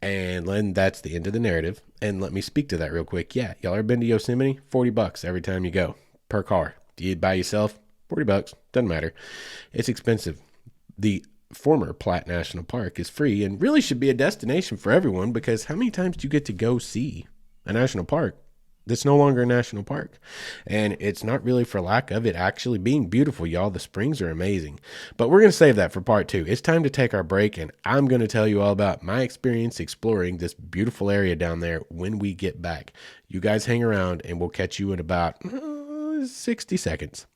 And then that's the end of the narrative. And let me speak to that real quick. Yeah, y'all ever been to Yosemite? $40 every time you go per car. Do you by yourself? $40. Doesn't matter. It's expensive. The former Platt National Park is free and really should be a destination for everyone, because how many times do you get to go see a national park that's no longer a national park? And it's not really for lack of it actually being beautiful, y'all. The springs are amazing. But we're going to save that for part 2. It's time to take our break, and I'm going to tell you all about my experience exploring this beautiful area down there when we get back. You guys hang around, and we'll catch you in about 60 seconds.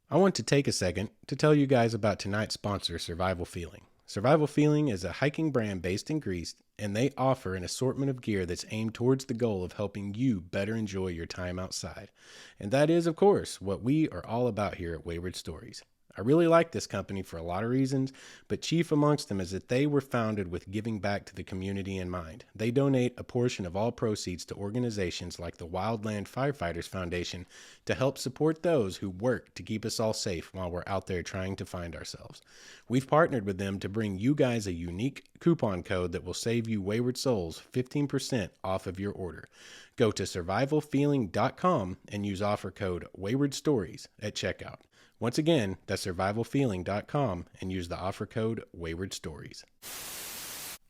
I want to take a second to tell you guys about tonight's sponsor, Survival Feeling. Survival Feeling is a hiking brand based in Greece, and they offer an assortment of gear that's aimed towards the goal of helping you better enjoy your time outside. And that is, of course, what we are all about here at Wayward Stories. I really like this company for a lot of reasons, but chief amongst them is that they were founded with giving back to the community in mind. They donate a portion of all proceeds to organizations like the Wildland Firefighters Foundation to help support those who work to keep us all safe while we're out there trying to find ourselves. We've partnered with them to bring you guys a unique coupon code that will save you Wayward Souls 15% off of your order. Go to survivalfeeling.com and use offer code Wayward Stories at checkout. Once again, that's survivalfeeling.com and use the offer code Wayward Stories.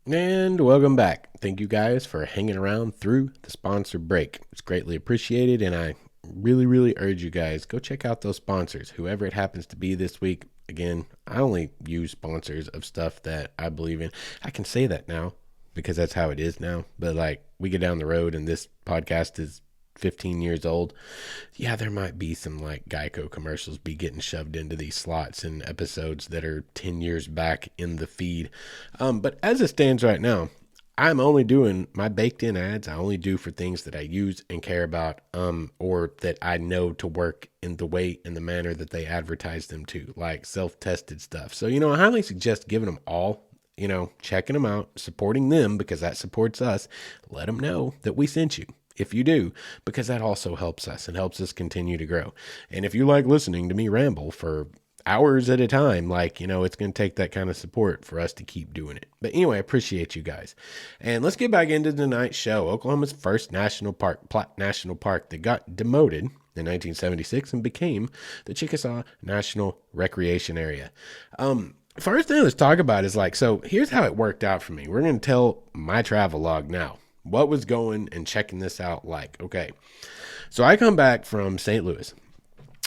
And welcome back. Thank you guys for hanging around through the sponsor break. It's greatly appreciated, and I really urge you guys, go check out those sponsors, whoever it happens to be this week. Again, I only use sponsors of stuff that I believe in. I can say that now because that's how it is now. But like, we get down the road and this podcast is 15 years old. Yeah, there might be some like Geico commercials be getting shoved into these slots in episodes that are 10 years back in the feed. But as it stands right now, I'm only doing my baked in ads. I only do for things that I use and care about, or that I know to work in the way and the manner that they advertise them to, like self-tested stuff. So, I highly suggest giving them all, checking them out, supporting them because that supports us. Let them know that we sent you, if you do, because that also helps us and helps us continue to grow. And if you like listening to me ramble for hours at a time, it's going to take that kind of support for us to keep doing it. But anyway, I appreciate you guys. And let's get back into tonight's show. Oklahoma's first national park, Platt National Park, that got demoted in 1976 and became the Chickasaw National Recreation Area. First thing let's talk about is so here's how it worked out for me. We're going to tell my travel log now. What was going and checking this out like? Okay. So I come back from St. Louis.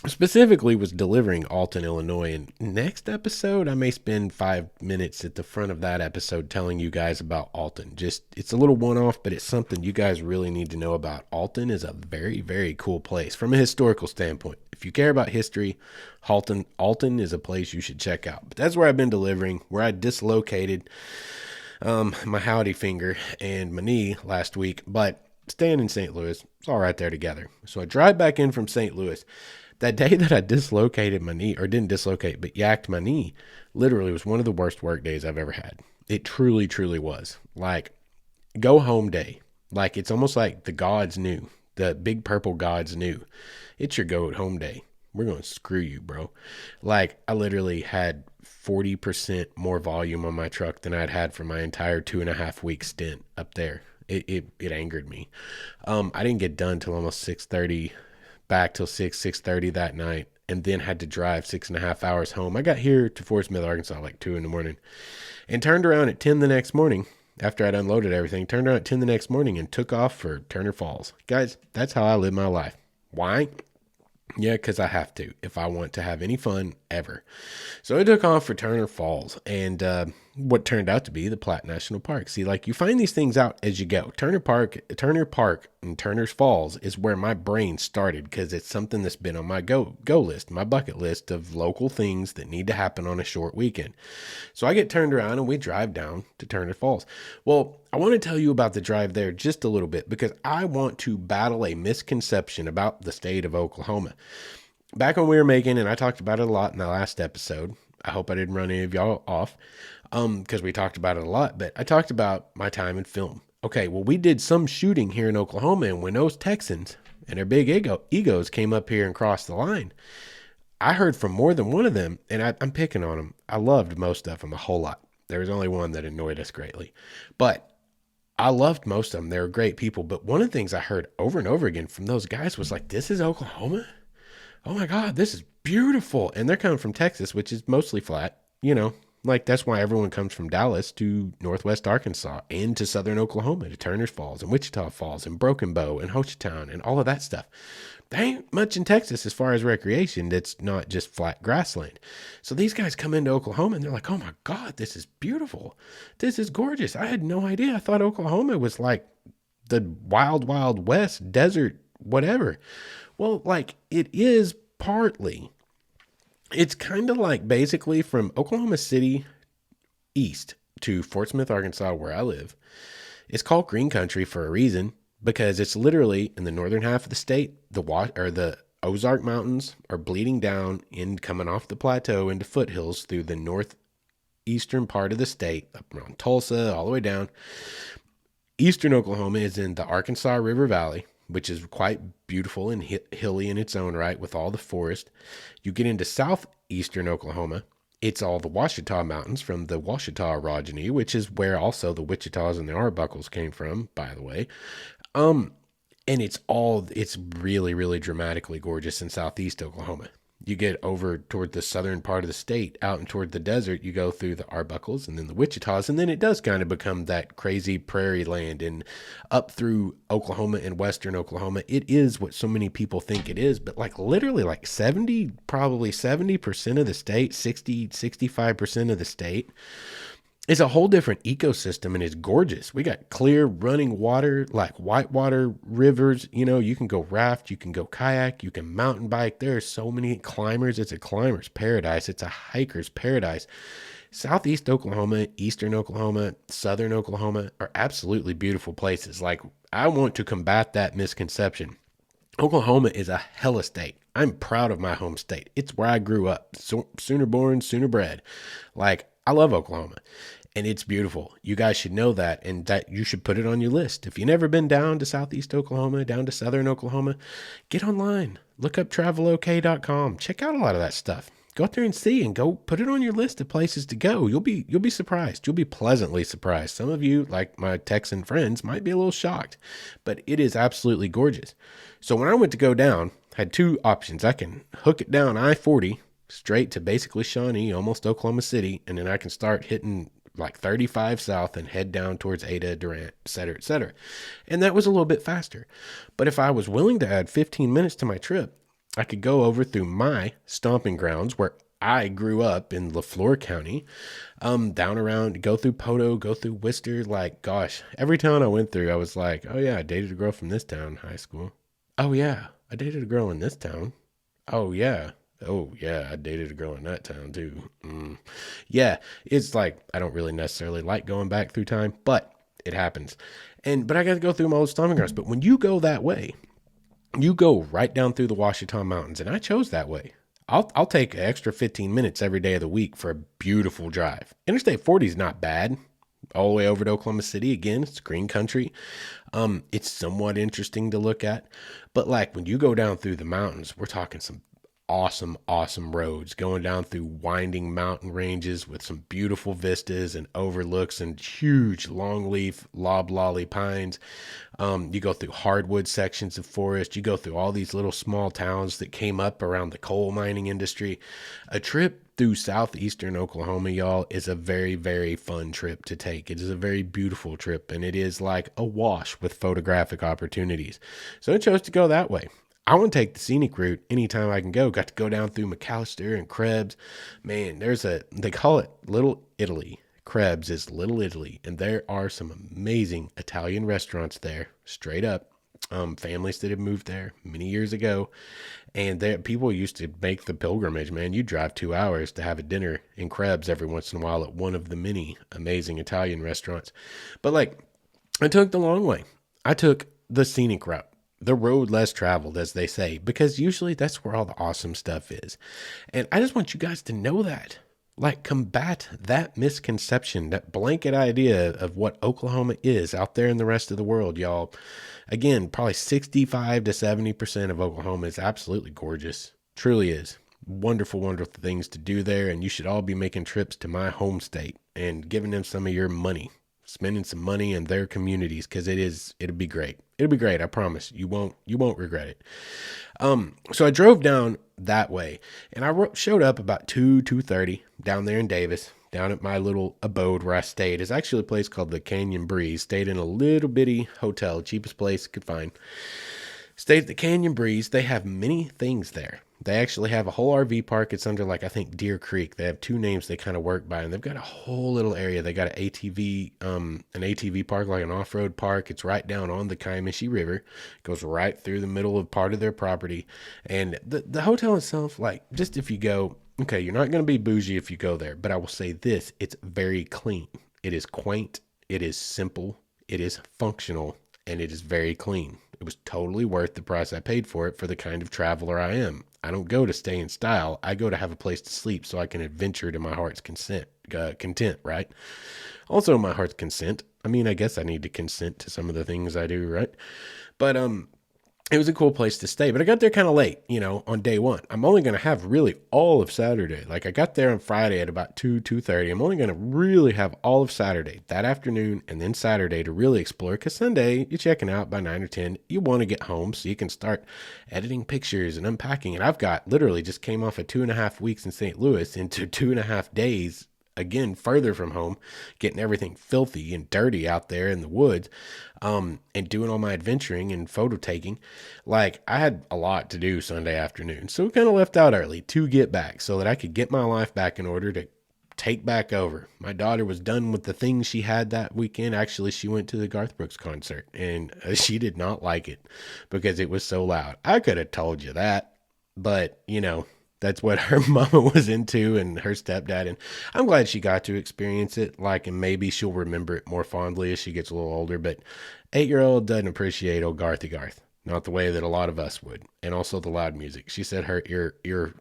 Specifically was delivering Alton, Illinois. And next episode, I may spend 5 minutes at the front of that episode telling you guys about Alton. It's a little one-off, but it's something you guys really need to know about. Alton is a very, very cool place from a historical standpoint. If you care about history, Alton is a place you should check out. But that's where I've been delivering, where I dislocated my howdy finger and my knee last week, but staying in St. Louis, it's all right there together. So I drive back in from St. Louis. That day that I dislocated my knee, or didn't dislocate, but yacked my knee, literally was one of the worst work days I've ever had. It truly, truly was. Go home day. It's almost like the gods knew. The big purple gods knew. It's your go at home day. We're going to screw you, bro. I literally had 40% more volume on my truck than I'd had for my entire 2.5 week stint up there. It angered me. I didn't get done till almost 6:30, back till 6:30 that night, and then had to drive 6.5 hours home. I got here to Fort Smith, Arkansas, 2 in the morning, and turned around at 10 the next morning after I'd unloaded everything. Turned around at 10 the next morning and took off for Turner Falls. Guys, that's how I live my life. Why? Yeah, because I have to if I want to have any fun ever. So I took off for Turner Falls, and what turned out to be the Platt National Park. See, like you find these things out as you go. Turner Park and Turner's Falls is where my brain started because it's something that's been on my go list, my bucket list of local things that need to happen on a short weekend. So I get turned around and we drive down to Turner Falls. Well, I want to tell you about the drive there just a little bit because I want to battle a misconception about the state of Oklahoma. Back when we were making, and I talked about it a lot in the last episode. I hope I didn't run any of y'all off because we talked about it a lot, but I talked about my time in film. Okay, well, we did some shooting here in Oklahoma, and when those Texans and their big egos came up here and crossed the line, I heard from more than one of them, and I'm picking on them. I loved most of them a whole lot. There was only one that annoyed us greatly, but I loved most of them. They were great people, but one of the things I heard over and over again from those guys was like, this is Oklahoma? Oh my God, this is beautiful. And they're coming from Texas, which is mostly flat, like that's why everyone comes from Dallas to Northwest Arkansas and to Southern Oklahoma to Turner's Falls and Wichita Falls and Broken Bow and Hochatown and all of that stuff. There ain't much in Texas as far as recreation that's not just flat grassland. So these guys come into Oklahoma and they're like, oh my God, this is beautiful. This is gorgeous. I had no idea. I thought Oklahoma was like the wild, wild west desert, whatever. Well, like it is partly. It's kind of like basically from Oklahoma City east to Fort Smith, Arkansas, where I live. It's called Green Country for a reason because it's literally in the northern half of the state. The Ozark Mountains are bleeding down and coming off the plateau into foothills through the northeastern part of the state, up around Tulsa, all the way down. Eastern Oklahoma is in the Arkansas River Valley, which is quite beautiful and hilly in its own right with all the forest. You get into southeastern Oklahoma, it's all the Washita Mountains from the Washita orogeny, which is where also the Wichitas and the Arbuckles came from, by the way. And it's really, really dramatically gorgeous in southeast Oklahoma. You get over toward the southern part of the state, out and toward the desert, you go through the Arbuckles and then the Wichitas, and then it does kind of become that crazy prairie land. And up through Oklahoma and western Oklahoma, it is what so many people think it is, but like literally like 70% of the state, 65% of the state, it's a whole different ecosystem and it's gorgeous. We got clear running water, like whitewater rivers. You can go raft, you can go kayak, you can mountain bike. There are so many climbers. It's a climber's paradise. It's a hiker's paradise. Southeast Oklahoma, eastern Oklahoma, southern Oklahoma are absolutely beautiful places. Like I want to combat that misconception. Oklahoma is a hella state. I'm proud of my home state. It's where I grew up. Sooner born, sooner bred. Like I love Oklahoma. And it's beautiful. You guys should know that, and that you should put it on your list. If you've never been down to southeast Oklahoma, down to southern Oklahoma, get online. Look up travelok.com. Check out a lot of that stuff. Go out there and see, and go put it on your list of places to go. You'll be surprised. You'll be pleasantly surprised. Some of you, like my Texan friends, might be a little shocked, but it is absolutely gorgeous. So when I went to go down, I had two options. I can hook it down I-40 straight to basically Shawnee, almost Oklahoma City, and then I can start hitting like 35 south and head down towards Ada, Durant, et cetera, et cetera. And that was a little bit faster. But if I was willing to add 15 minutes to my trip, I could go over through my stomping grounds where I grew up in LaFleur County, down around, go through Poto, go through Worcester. Like, gosh, every town I went through, I was like, oh yeah, I dated a girl from this town in high school. Oh yeah, I dated a girl in this town. Oh yeah, I dated a girl in that town too. Yeah, it's like I don't really necessarily like going back through time, but it happens. But I got to go through my old stomping grounds. But when you go that way, you go right down through the Washita Mountains, and I chose that way. I'll take an extra 15 minutes every day of the week for a beautiful drive. Interstate 40 is not bad. All the way over to Oklahoma City. Again, it's green country. It's somewhat interesting to look at. But like when you go down through the mountains, we're talking some awesome roads going down through winding mountain ranges with some beautiful vistas and overlooks and huge longleaf loblolly pines. You go through hardwood sections of forest. You go through all these little small towns that came up around the coal mining industry. A trip through southeastern Oklahoma, y'all, is a very, very fun trip to take. It is a very beautiful trip, and it is like awash with photographic opportunities. So I chose to go that way. I want to take the scenic route anytime I can go. Got to go down through McAllister and Krebs. Man, they call it Little Italy. Krebs is Little Italy, and there are some amazing Italian restaurants there, straight up. Families that have moved there many years ago, and there people used to make the pilgrimage. Man, you drive 2 hours to have a dinner in Krebs every once in a while at one of the many amazing Italian restaurants. But like, I took the long way. I took the scenic route, the road less traveled, as they say, because usually that's where all the awesome stuff is. And I just want you guys to know that. Like, combat that misconception, that blanket idea of what Oklahoma is out there in the rest of the world, y'all. Again, probably 65 to 70% of Oklahoma is absolutely gorgeous. Truly is. Wonderful, wonderful things to do there. And you should all be making trips to my home state and giving them some of your money, spending some money in their communities, because it'll be great. It'll be great. I promise. You won't regret it. So I drove down that way, and I showed up about 2:30 down there in Davis, down at my little abode where I stayed. It's actually a place called the Canyon Breeze. Stayed in a little bitty hotel, cheapest place I could find. Stayed at the Canyon Breeze. They have many things there. They actually have a whole RV park. It's under, like, I think Deer Creek. They have two names they kind of work by, and they've got a whole little area. They got an ATV park, like an off-road park. It's right down on the Kiamichi River. It goes right through the middle of part of their property. And the hotel itself, like, just if you go, okay, you're not going to be bougie if you go there, but I will say this, it's very clean. It is quaint. It is simple. It is functional, and it is very clean. It was totally worth the price I paid for it for the kind of traveler I am. I don't go to stay in style. I go to have a place to sleep so I can adventure to my heart's content, right? Also, my heart's consent. I mean, I guess I need to consent to some of the things I do, right? But it was a cool place to stay, but I got there kind of late, on day one. I'm only going to have really all of Saturday. Like, I got there on Friday at about 2:30. I'm only going to really have all of Saturday, that afternoon, and then Saturday to really explore, because Sunday, you're checking out by 9 or 10. You want to get home so you can start editing pictures and unpacking. And I've got literally just came off of 2.5 weeks in St. Louis into 2.5 days, again, further from home, getting everything filthy and dirty out there in the woods, and doing all my adventuring and photo taking. Like, I had a lot to do Sunday afternoon, so we kind of left out early to get back so that I could get my life back in order to take back over. My daughter was done with the things she had that weekend. Actually, she went to the Garth Brooks concert, and she did not like it because it was so loud. I could have told you that, but, that's what her mama was into, and her stepdad. And I'm glad she got to experience it. Like, and maybe she'll remember it more fondly as she gets a little older. But 8-year-old doesn't appreciate old Garthy Garth, not the way that a lot of us would. And also the loud music. She said her ear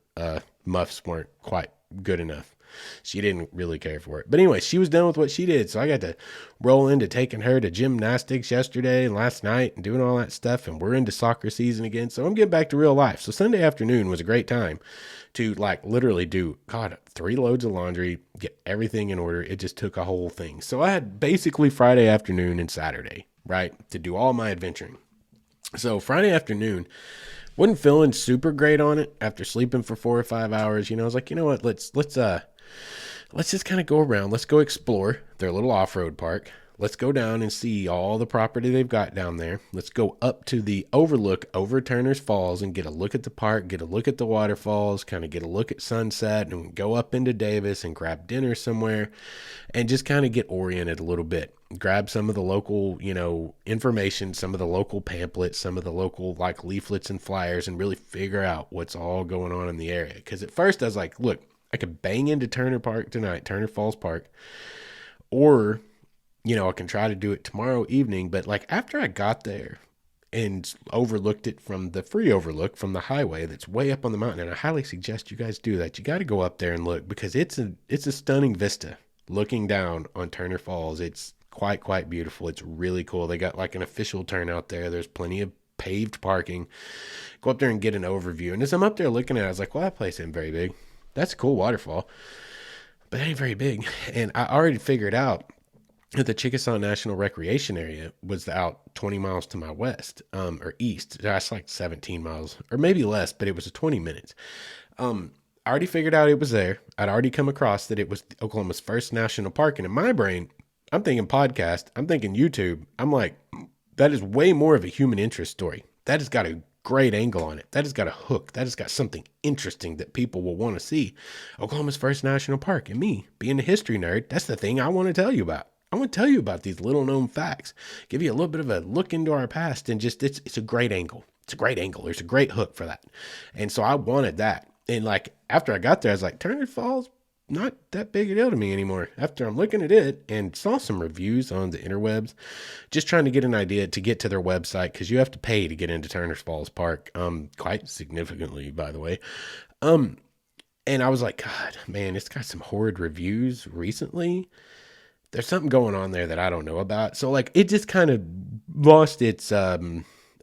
muffs weren't quite good enough. She didn't really care for it. But anyway, she was done with what she did. So I got to roll into taking her to gymnastics yesterday and last night and doing all that stuff. And we're into soccer season again. So I'm getting back to real life. So Sunday afternoon was a great time to, like, literally do, 3 loads of laundry, get everything in order. It just took a whole thing. So I had basically Friday afternoon and Saturday, right, to do all my adventuring. So Friday afternoon, wasn't feeling super great on it after sleeping for 4 or 5 hours. I was like, you know what, let's just kind of go around. Let's go explore their little off-road park. Let's go down and see all the property they've got down there. Let's go up to the overlook over Turner's Falls and get a look at the park, get a look at the waterfalls, kind of get a look at sunset, and go up into Davis and grab dinner somewhere and just kind of get oriented a little bit. Grab some of the local, information, some of the local pamphlets, some of the local, like, leaflets and flyers, and really figure out what's all going on in the area. Because at first I was like, look, I could bang into Turner Falls Park, or, I can try to do it tomorrow evening. But, like, after I got there and overlooked it from the free overlook from the highway that's way up on the mountain, and I highly suggest you guys do that. You got to go up there and look, because it's a stunning vista looking down on Turner Falls. It's quite beautiful. It's really cool. They got, like, an official turnout there. There's plenty of paved parking. Go up there and get an overview. And as I'm up there looking at it, I was like, well, that place ain't very big. That's a cool waterfall, but it ain't very big. And I already figured out that the Chickasaw National Recreation Area was out 20 miles to my west, or east. That's like 17 miles, or maybe less, but it was 20 minutes. I already figured out it was there. I'd already come across that it was Oklahoma's first national park. And in my brain, I'm thinking podcast. I'm thinking YouTube. I'm like, that is way more of a human interest story. That has got a great angle on it. That has got a hook. That has got something interesting that people will want to see. Oklahoma's first national park. And me, being a history nerd, that's the thing I want to tell you about. I want to tell you about these little known facts, give you a little bit of a look into our past, and just it's a great angle. It's a great angle. There's a great hook for that. And so I wanted that. And like after I got there, I was like, Turner Falls, not that big a deal to me anymore. After I'm looking at it and saw some reviews on the interwebs, just trying to get an idea to get to their website, because you have to pay to get into Turner Falls Park, quite significantly, by the way. And I was like, God, man, it's got some horrid reviews recently. There's something going on there that I don't know about. So like, it just kind of lost its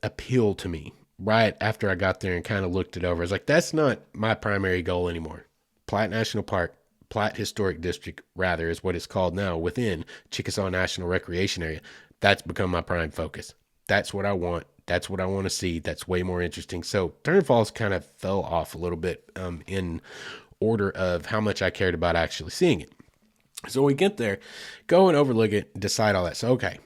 appeal to me right after I got there and kind of looked it over. It's like, that's not my primary goal anymore. Platt National Park, Platt Historic District, rather, is what it's called now within Chickasaw National Recreation Area. That's become my prime focus. That's what I want. That's what I want to see. That's way more interesting. So Turner Falls kind of fell off a little bit in order of how much I cared about actually seeing it. So we get there, go and overlook it, decide all that. So, okay,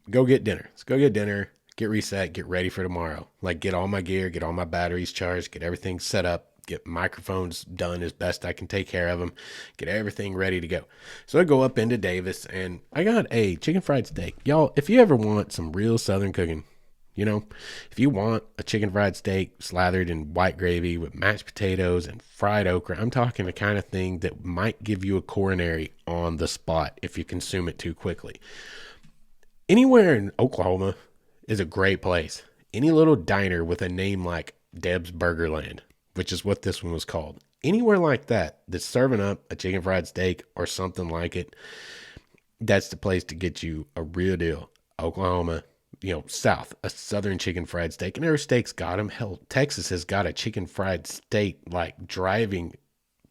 go get dinner. Let's go get dinner, get reset, get ready for tomorrow. Like, get all my gear, get all my batteries charged, get everything set up, get microphones done as best I can take care of them, get everything ready to go. So I go up into Davis, and I got a chicken fried steak. Y'all, if you ever want some real Southern cooking, you know, if you want a chicken fried steak slathered in white gravy with mashed potatoes and fried okra, I'm talking the kind of thing that might give you a coronary on the spot if you consume it too quickly. Anywhere in Oklahoma is a great place. Any little diner with a name like Deb's Burgerland, which is what this one was called. Anywhere like that that's serving up a chicken fried steak or something like it, that's the place to get you a real deal. Oklahoma, South, a Southern chicken fried steak. And every state's got them. Hell, Texas has got a chicken fried steak, like, driving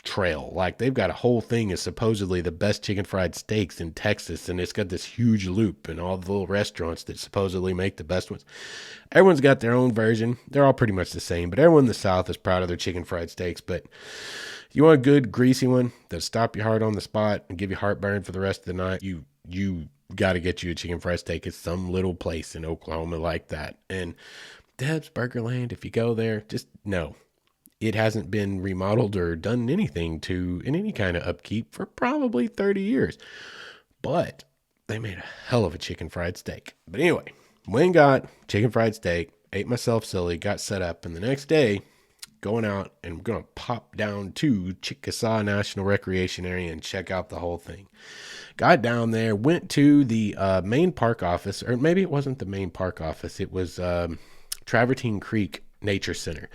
trail. Like, they've got a whole thing is supposedly the best chicken fried steaks in Texas. And it's got this huge loop and all the little restaurants that supposedly make the best ones. Everyone's got their own version. They're all pretty much the same. But everyone in the South is proud of their chicken fried steaks. But you want a good, greasy one that'll stop your heart on the spot and give you heartburn for the rest of the night, you got to get you a chicken fried steak. It's some little place in Oklahoma like that. And Deb's Burgerland, if you go there, just know it hasn't been remodeled or done anything in any kind of upkeep for probably 30 years. But they made a hell of a chicken fried steak. But anyway, went and got chicken fried steak, ate myself silly, got set up, and the next day, going out and I'm going to pop down to Chickasaw National Recreation Area and check out the whole thing. Got down there, went to the main park office, or maybe it wasn't the main park office. It was Travertine Creek Nature Center.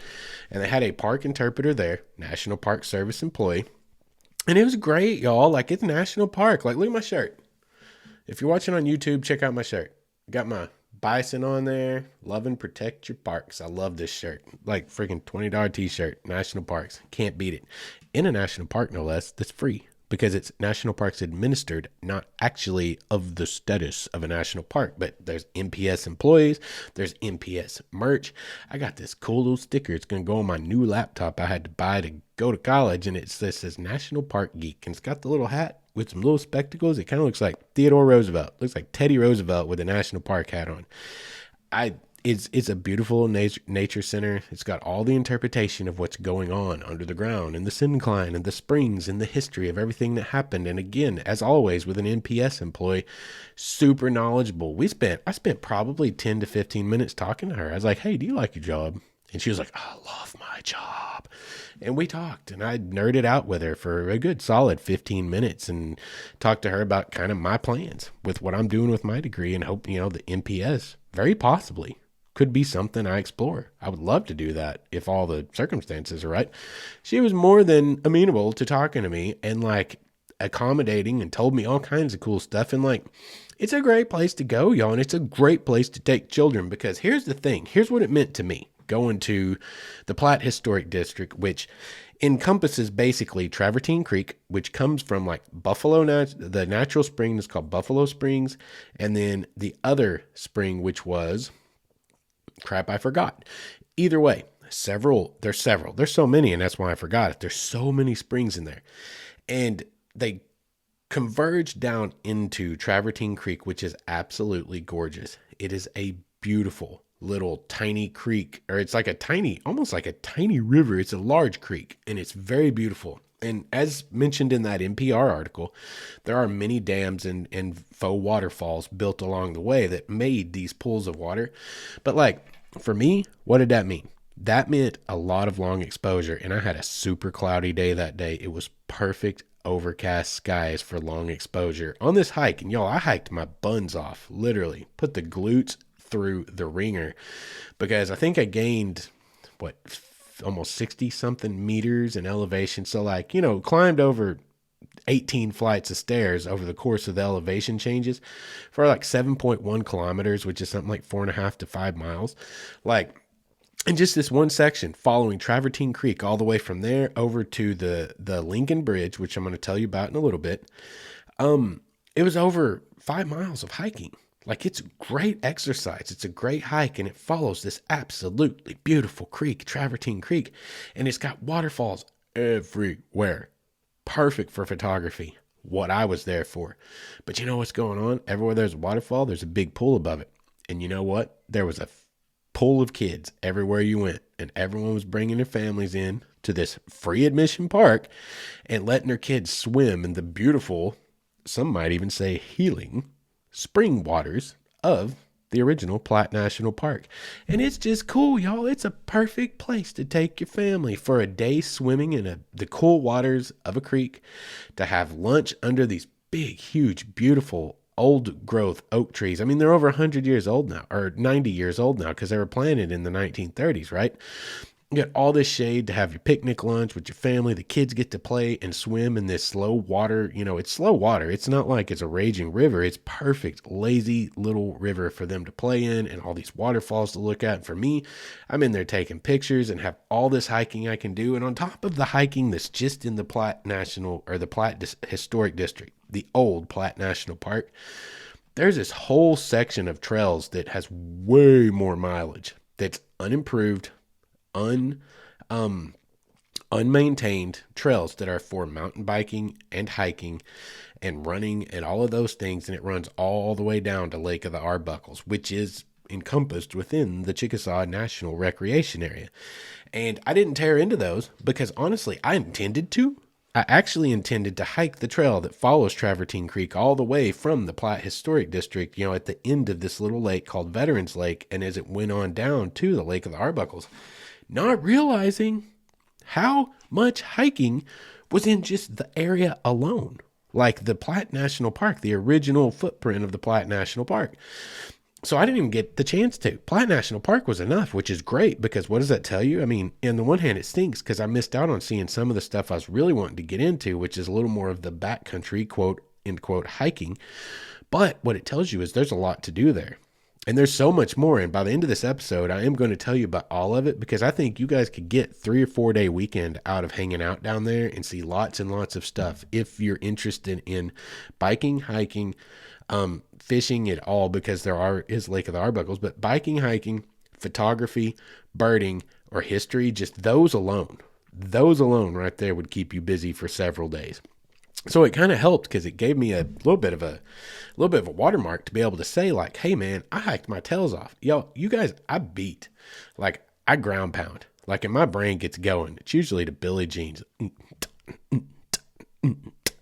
And they had a park interpreter there, National Park Service employee. And it was great, y'all. Like, it's National Park. Like, look at my shirt. If you're watching on YouTube, check out my shirt. Got my bison on there. Love and protect your parks. I love this shirt. Like, freaking $20 t-shirt. National Parks. Can't beat it. In a national park, no less, that's free. Because it's national parks administered, not actually of the status of a national park. But there's NPS employees, there's NPS merch. I got this cool little sticker. It's going to go on my new laptop I had to buy to go to college. And it says National Park Geek. And it's got the little hat with some little spectacles. It kind of looks like Theodore Roosevelt. Looks like Teddy Roosevelt with a national park hat on. It's a beautiful nature center. It's got all the interpretation of what's going on under the ground and the syncline and the springs and the history of everything that happened. And again, as always, with an NPS employee, super knowledgeable. I spent probably 10 to 15 minutes talking to her. I was like, hey, do you like your job? And she was like, I love my job. And we talked, and I nerded out with her for a good solid 15 minutes and talked to her about kind of my plans with what I'm doing with my degree, and hope, the NPS very possibly could be something I explore. I would love to do that if all the circumstances are right. She was more than amenable to talking to me and like accommodating, and told me all kinds of cool stuff. And like, it's a great place to go, y'all. And it's a great place to take children, because here's the thing. Here's what it meant to me going to the Platt Historic District, which encompasses basically Travertine Creek, which comes from like Buffalo. The natural spring is called Buffalo Springs. And then the other spring, which was, crap, I forgot. Either way, there's several. There's so many, and that's why I forgot it. There's so many springs in there. And they converge down into Travertine Creek, which is absolutely gorgeous. It is a beautiful little tiny creek, or it's like a tiny, almost like a tiny river. It's a large creek and it's very beautiful. And as mentioned in that NPR article, there are many dams and faux waterfalls built along the way that made these pools of water. But like for me, what did that mean? That meant a lot of long exposure. And I had a super cloudy day that day. It was perfect overcast skies for long exposure on this hike. And y'all, I hiked my buns off, literally put the glutes through the ringer, because I think I gained what, almost 60 something meters in elevation. So like, climbed over 18 flights of stairs over the course of the elevation changes for like 7.1 kilometers, which is something like 4.5 to 5 miles. Like, and just this one section following Travertine Creek all the way from there over to the Lincoln Bridge, which I'm going to tell you about in a little bit. It was over 5 miles of hiking. Like, it's great exercise. It's a great hike, and it follows this absolutely beautiful creek, Travertine Creek, and it's got waterfalls everywhere. Perfect for photography. What I was there for. But you know what's going on? Everywhere there's a waterfall, there's a big pool above it. And you know what? There was a pool of kids everywhere you went, and everyone was bringing their families in to this free admission park and letting their kids swim in the beautiful, some might even say healing, spring waters of the original Platt National Park. And it's just cool, y'all. It's a perfect place to take your family for a day swimming in the cool waters of a creek, to have lunch under these big, huge, beautiful old growth oak trees. I mean, they're over 100 years old now, or 90 years old now, because they were planted in the 1930s, right? You got all this shade to have your picnic lunch with your family. The kids get to play and swim in this slow water. It's slow water. It's not like it's a raging river. It's perfect, lazy little river for them to play in, and all these waterfalls to look at. And for me, I'm in there taking pictures and have all this hiking I can do. And on top of the hiking that's just in the Platt National, or the Platt Historic District, the old Platt National Park, there's this whole section of trails that has way more mileage, that's unimproved, unmaintained trails that are for mountain biking and hiking and running and all of those things. And it runs all the way down to Lake of the Arbuckles, which is encompassed within the Chickasaw National Recreation Area. And I didn't tear into those because honestly, I actually intended to hike the trail that follows Travertine Creek all the way from the Platt Historic District, at the end of this little lake called Veterans Lake. And as it went on down to the Lake of the Arbuckles, not realizing how much hiking was in just the area alone. Like the Platt National Park, the original footprint of the Platt National Park. So I didn't even get the chance to. Platt National Park was enough, which is great, because what does that tell you? I mean, on the one hand, it stinks because I missed out on seeing some of the stuff I was really wanting to get into, which is a little more of the backcountry, quote, end quote, hiking. But what it tells you is there's a lot to do there. And there's so much more. And by the end of this episode, I am going to tell you about all of it, because I think you guys could get 3 or 4 day weekend out of hanging out down there and see lots and lots of stuff if you're interested in biking, hiking, fishing at all, because is Lake of the Arbuckles, but biking, hiking, photography, birding, or history, just those alone right there would keep you busy for several days. So it kind of helped because it gave me a little bit of a watermark to be able to say, like, hey man, I hiked my tails off. Yo, you guys, I beat. Like, I ground pound. Like, and my brain gets going. It's usually to Billie Jean's.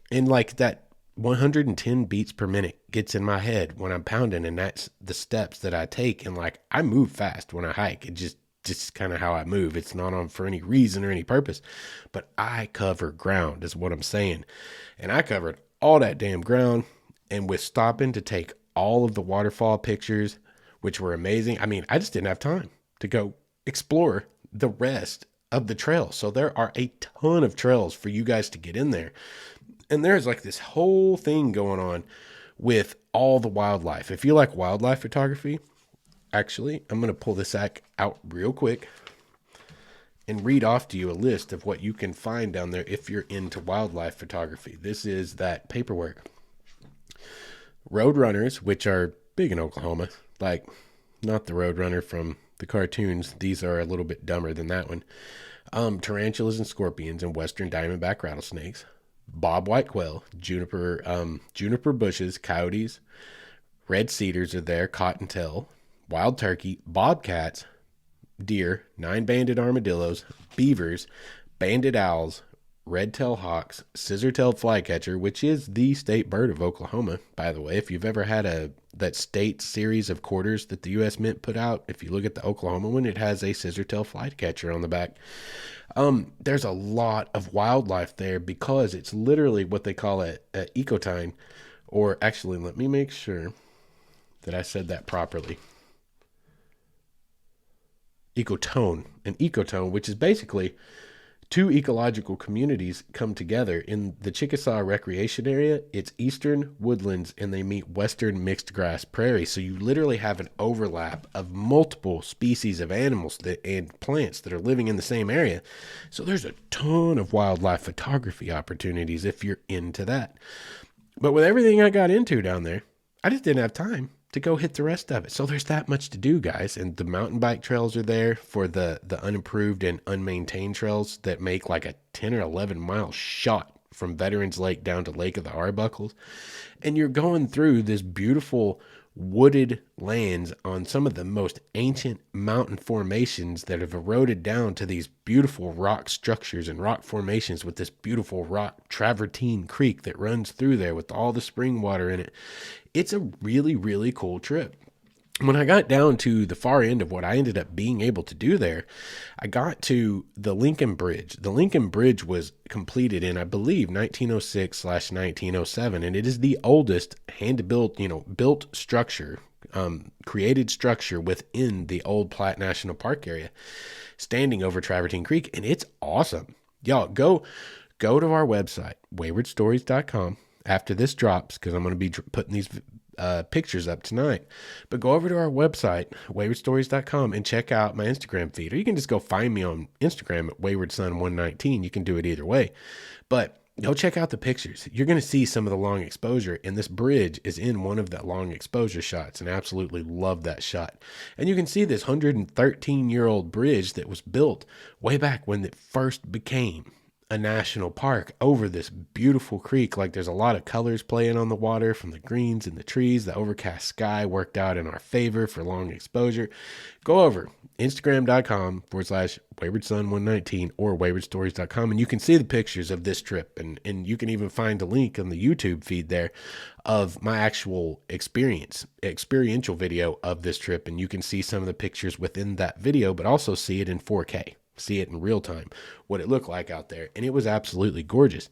And like that 110 beats per minute gets in my head when I'm pounding, and that's the steps that I take. And like, I move fast when I hike. It just kind of how I move. It's not on for any reason or any purpose, but I cover ground is what I'm saying. And I covered all that damn ground, and with stopping to take all of the waterfall pictures, which were amazing. I mean, I just didn't have time to go explore the rest of the trail. So there are a ton of trails for you guys to get in there. And there's like this whole thing going on with all the wildlife. If you like wildlife photography, actually, I'm going to pull this out real quick and read off to you a list of what you can find down there if you're into wildlife photography. This is that paperwork. Roadrunners, which are big in Oklahoma, like not the Roadrunner from the cartoons. These are a little bit dumber than that one. Tarantulas and scorpions and western diamondback rattlesnakes, bobwhite quail, juniper bushes, coyotes, red cedars are there, cottontail, wild turkey, bobcats, deer, 9-banded armadillos, beavers, banded owls, red-tailed hawks, scissor-tailed flycatcher, which is the state bird of Oklahoma, by the way. If you've ever had that state series of quarters that the U.S. Mint put out, if you look at the Oklahoma one, it has a scissor-tailed flycatcher on the back. There's a lot of wildlife there because it's literally what they call a ecotine, or actually, let me make sure that I said that properly. Ecotone, an ecotone, which is basically two ecological communities come together in the Chickasaw Recreation Area. It's eastern woodlands and they meet western mixed grass prairie. So you literally have an overlap of multiple species of animals and plants that are living in the same area. So there's a ton of wildlife photography opportunities if you're into that. But with everything I got into down there, I just didn't have time to go hit the rest of it. So there's that much to do, guys. And the mountain bike trails are there for the unimproved and unmaintained trails that make like a 10 or 11 mile shot from Veterans Lake down to Lake of the Arbuckles. And you're going through this beautiful wooded lands on some of the most ancient mountain formations that have eroded down to these beautiful rock structures and rock formations with this beautiful rock travertine creek that runs through there with all the spring water in it. It's a really, really cool trip. When I got down to the far end of what I ended up being able to do there, I got to the Lincoln Bridge. The Lincoln Bridge was completed in, I believe, 1906/1907, and it is the oldest hand-built, built structure, created structure within the old Platt National Park area, standing over Travertine Creek, and it's awesome. Y'all, go to our website, waywardstories.com, after this drops, because I'm going to be putting these pictures up tonight. But go over to our website, waywardstories.com, and check out my Instagram feed. Or you can just go find me on Instagram at waywardson119. You can do it either way. But go check out the pictures. You're going to see some of the long exposure, and this bridge is in one of the long exposure shots, and I absolutely love that shot. And you can see this 113-year-old bridge that was built way back when it first became a national park over this beautiful creek. Like, there's a lot of colors playing on the water from the greens and the trees. The overcast sky worked out in our favor for long exposure. Go over Instagram.com/waywardson119 or waywardstories.com, and you can see the pictures of this trip, and you can even find a link on the YouTube feed there of my actual experiential video of this trip, and you can see some of the pictures within that video, but also see it in 4K. See it in real time, what it looked like out there. And it was absolutely gorgeous.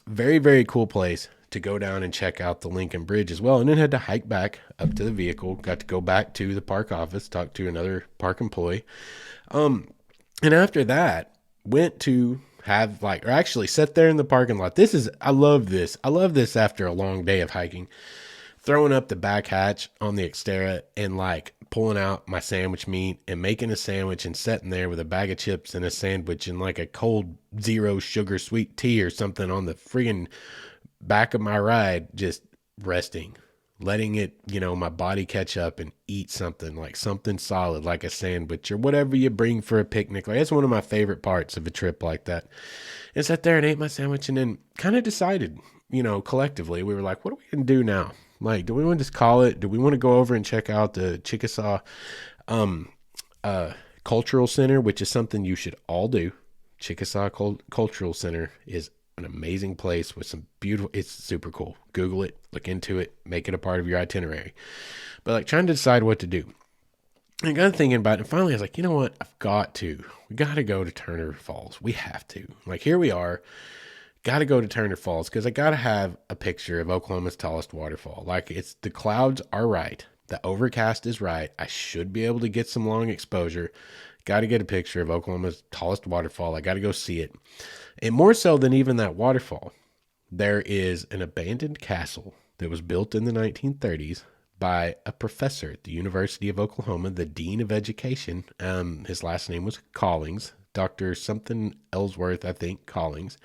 Very, very cool place to go down and check out the Lincoln Bridge as well. And then had to hike back up to the vehicle, got to go back to the park office, talk to another park employee. And after that, went to actually sat there in the parking lot. I love this. I love this after a long day of hiking. Throwing up the back hatch on the Xterra and pulling out my sandwich meat and making a sandwich and sitting there with a bag of chips and a sandwich and a cold 0 sugar sweet tea or something on the friggin' back of my ride, just resting, letting it, my body catch up and eat something solid, like a sandwich or whatever you bring for a picnic. That's one of my favorite parts of a trip like that. And sat there and ate my sandwich and then kind of decided, collectively, we were like, what are we going to do now? Do we want to just call it? Do we want to go over and check out the Chickasaw Cultural Center, which is something you should all do. Chickasaw Cultural Center is an amazing place with some beautiful, it's super cool. Google it, look into it, make it a part of your itinerary. But trying to decide what to do. And I got thinking about it, and finally I was like, you know what? We got to go to Turner Falls. We have to. Here we are. Got to go to Turner Falls because I got to have a picture of Oklahoma's tallest waterfall. The clouds are right. The overcast is right. I should be able to get some long exposure. Got to get a picture of Oklahoma's tallest waterfall. I got to go see it. And more so than even that waterfall, there is an abandoned castle that was built in the 1930s by a professor at the University of Oklahoma, the Dean of Education. His last name was Collings, Dr. something Ellsworth, I think, Collings.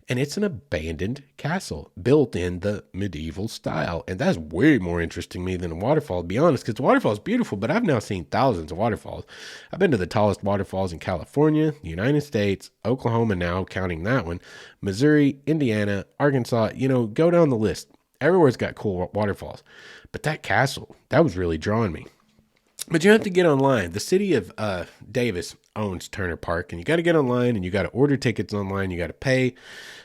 And it's an abandoned castle built in the medieval style. And that's way more interesting to me than a waterfall, to be honest, because the waterfall is beautiful, but I've now seen thousands of waterfalls. I've been to the tallest waterfalls in California, the United States, Oklahoma now, counting that one, Missouri, Indiana, Arkansas, go down the list. Everywhere's got cool waterfalls. But that castle, that was really drawing me. But you have to get online. The city of Davis owns Turner Park, and you got to get online, and you got to order tickets online. You got to pay.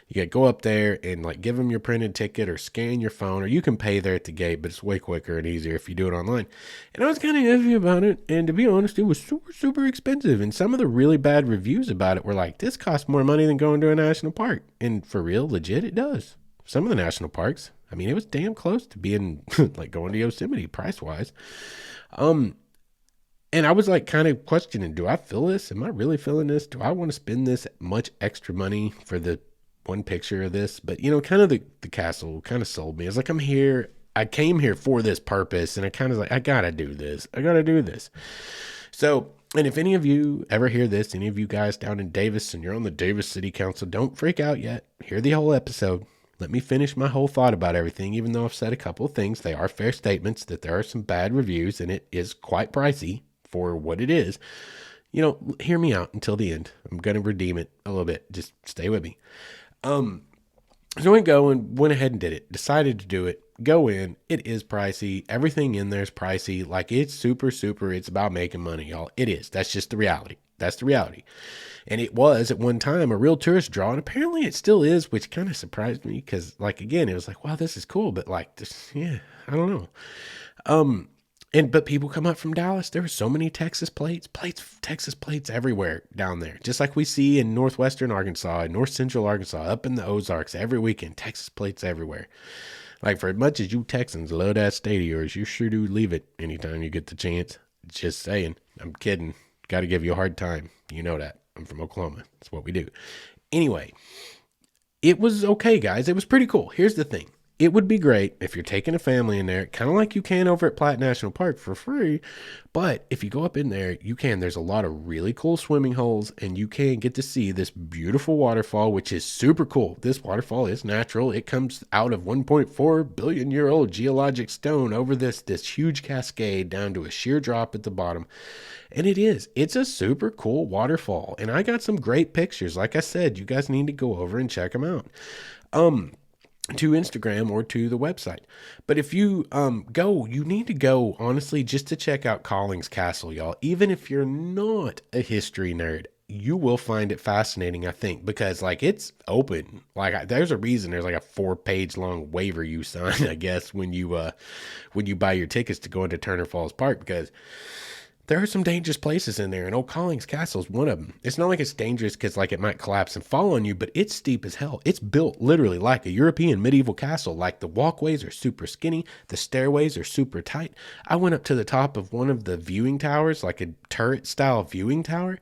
You got to go up there and like give them your printed ticket or scan your phone, or you can pay there at the gate, but it's way quicker and easier if you do it online. And I was kind of iffy about it, and to be honest, it was super, super expensive. And some of the really bad reviews about it were like, this costs more money than going to a national park. And for real, legit, it does. Some of the national parks, I mean, it was damn close to being like going to Yosemite price-wise. And I was like kind of questioning, do I feel this? Am I really feeling this? Do I want to spend this much extra money for the one picture of this? But, you know, kind of the castle kind of sold me. I was like, I'm here. I came here for this purpose. And I kind of like, I got to do this. I got to do this. So, and if any of you ever hear this, any of you guys down in Davis and you're on the Davis City Council, don't freak out yet. Hear the whole episode. Let me finish my whole thought about everything. Even though I've said a couple of things, they are fair statements that there are some bad reviews and it is quite pricey for what it is. You know, hear me out until the end. I'm going to redeem it a little bit. Just stay with me. So I go and went ahead and did it. Decided to do it. Go in. It is pricey. Everything in there is pricey. Like it's super, super. It's about making money, y'all. It is. That's just the reality. That's the reality. And it was at one time a real tourist draw. And apparently it still is, which kind of surprised me. Cause like, again, it was like, wow, this is cool. But like this, yeah, I don't know. But people come up from Dallas. There were so many Texas plates everywhere down there. Just like we see in northwestern Arkansas and north central Arkansas, up in the Ozarks every weekend, Texas plates everywhere. Like for as much as you Texans love that state of yours, you sure do leave it anytime you get the chance. Just saying. I'm kidding. Got to give you a hard time. You know that. I'm from Oklahoma. That's what we do. Anyway, it was okay, guys. It was pretty cool. Here's the thing. It would be great if you're taking a family in there, kind of like you can over at Platt National Park for free. But if you go up in there, you can. There's a lot of really cool swimming holes, and you can get to see this beautiful waterfall, which is super cool. This waterfall is natural. It comes out of 1.4 billion year old geologic stone over this huge cascade down to a sheer drop at the bottom. And it's a super cool waterfall. And I got some great pictures. Like I said, you guys need to go over and check them out. To Instagram or to the website. But if you go, you need to go, honestly, just to check out Collings Castle, y'all. Even if you're not a history nerd, you will find it fascinating, I think, because like it's open. Like there's a reason there's like a 4-page long waiver you sign, I guess, when you buy your tickets to go into Turner Falls Park, because there are some dangerous places in there, and Old Collings Castle is one of them. It's not like it's dangerous because like it might collapse and fall on you, but it's steep as hell. It's built literally like a European medieval castle. Like the walkways are super skinny. The stairways are super tight. I went up to the top of one of the viewing towers, like a turret style viewing tower.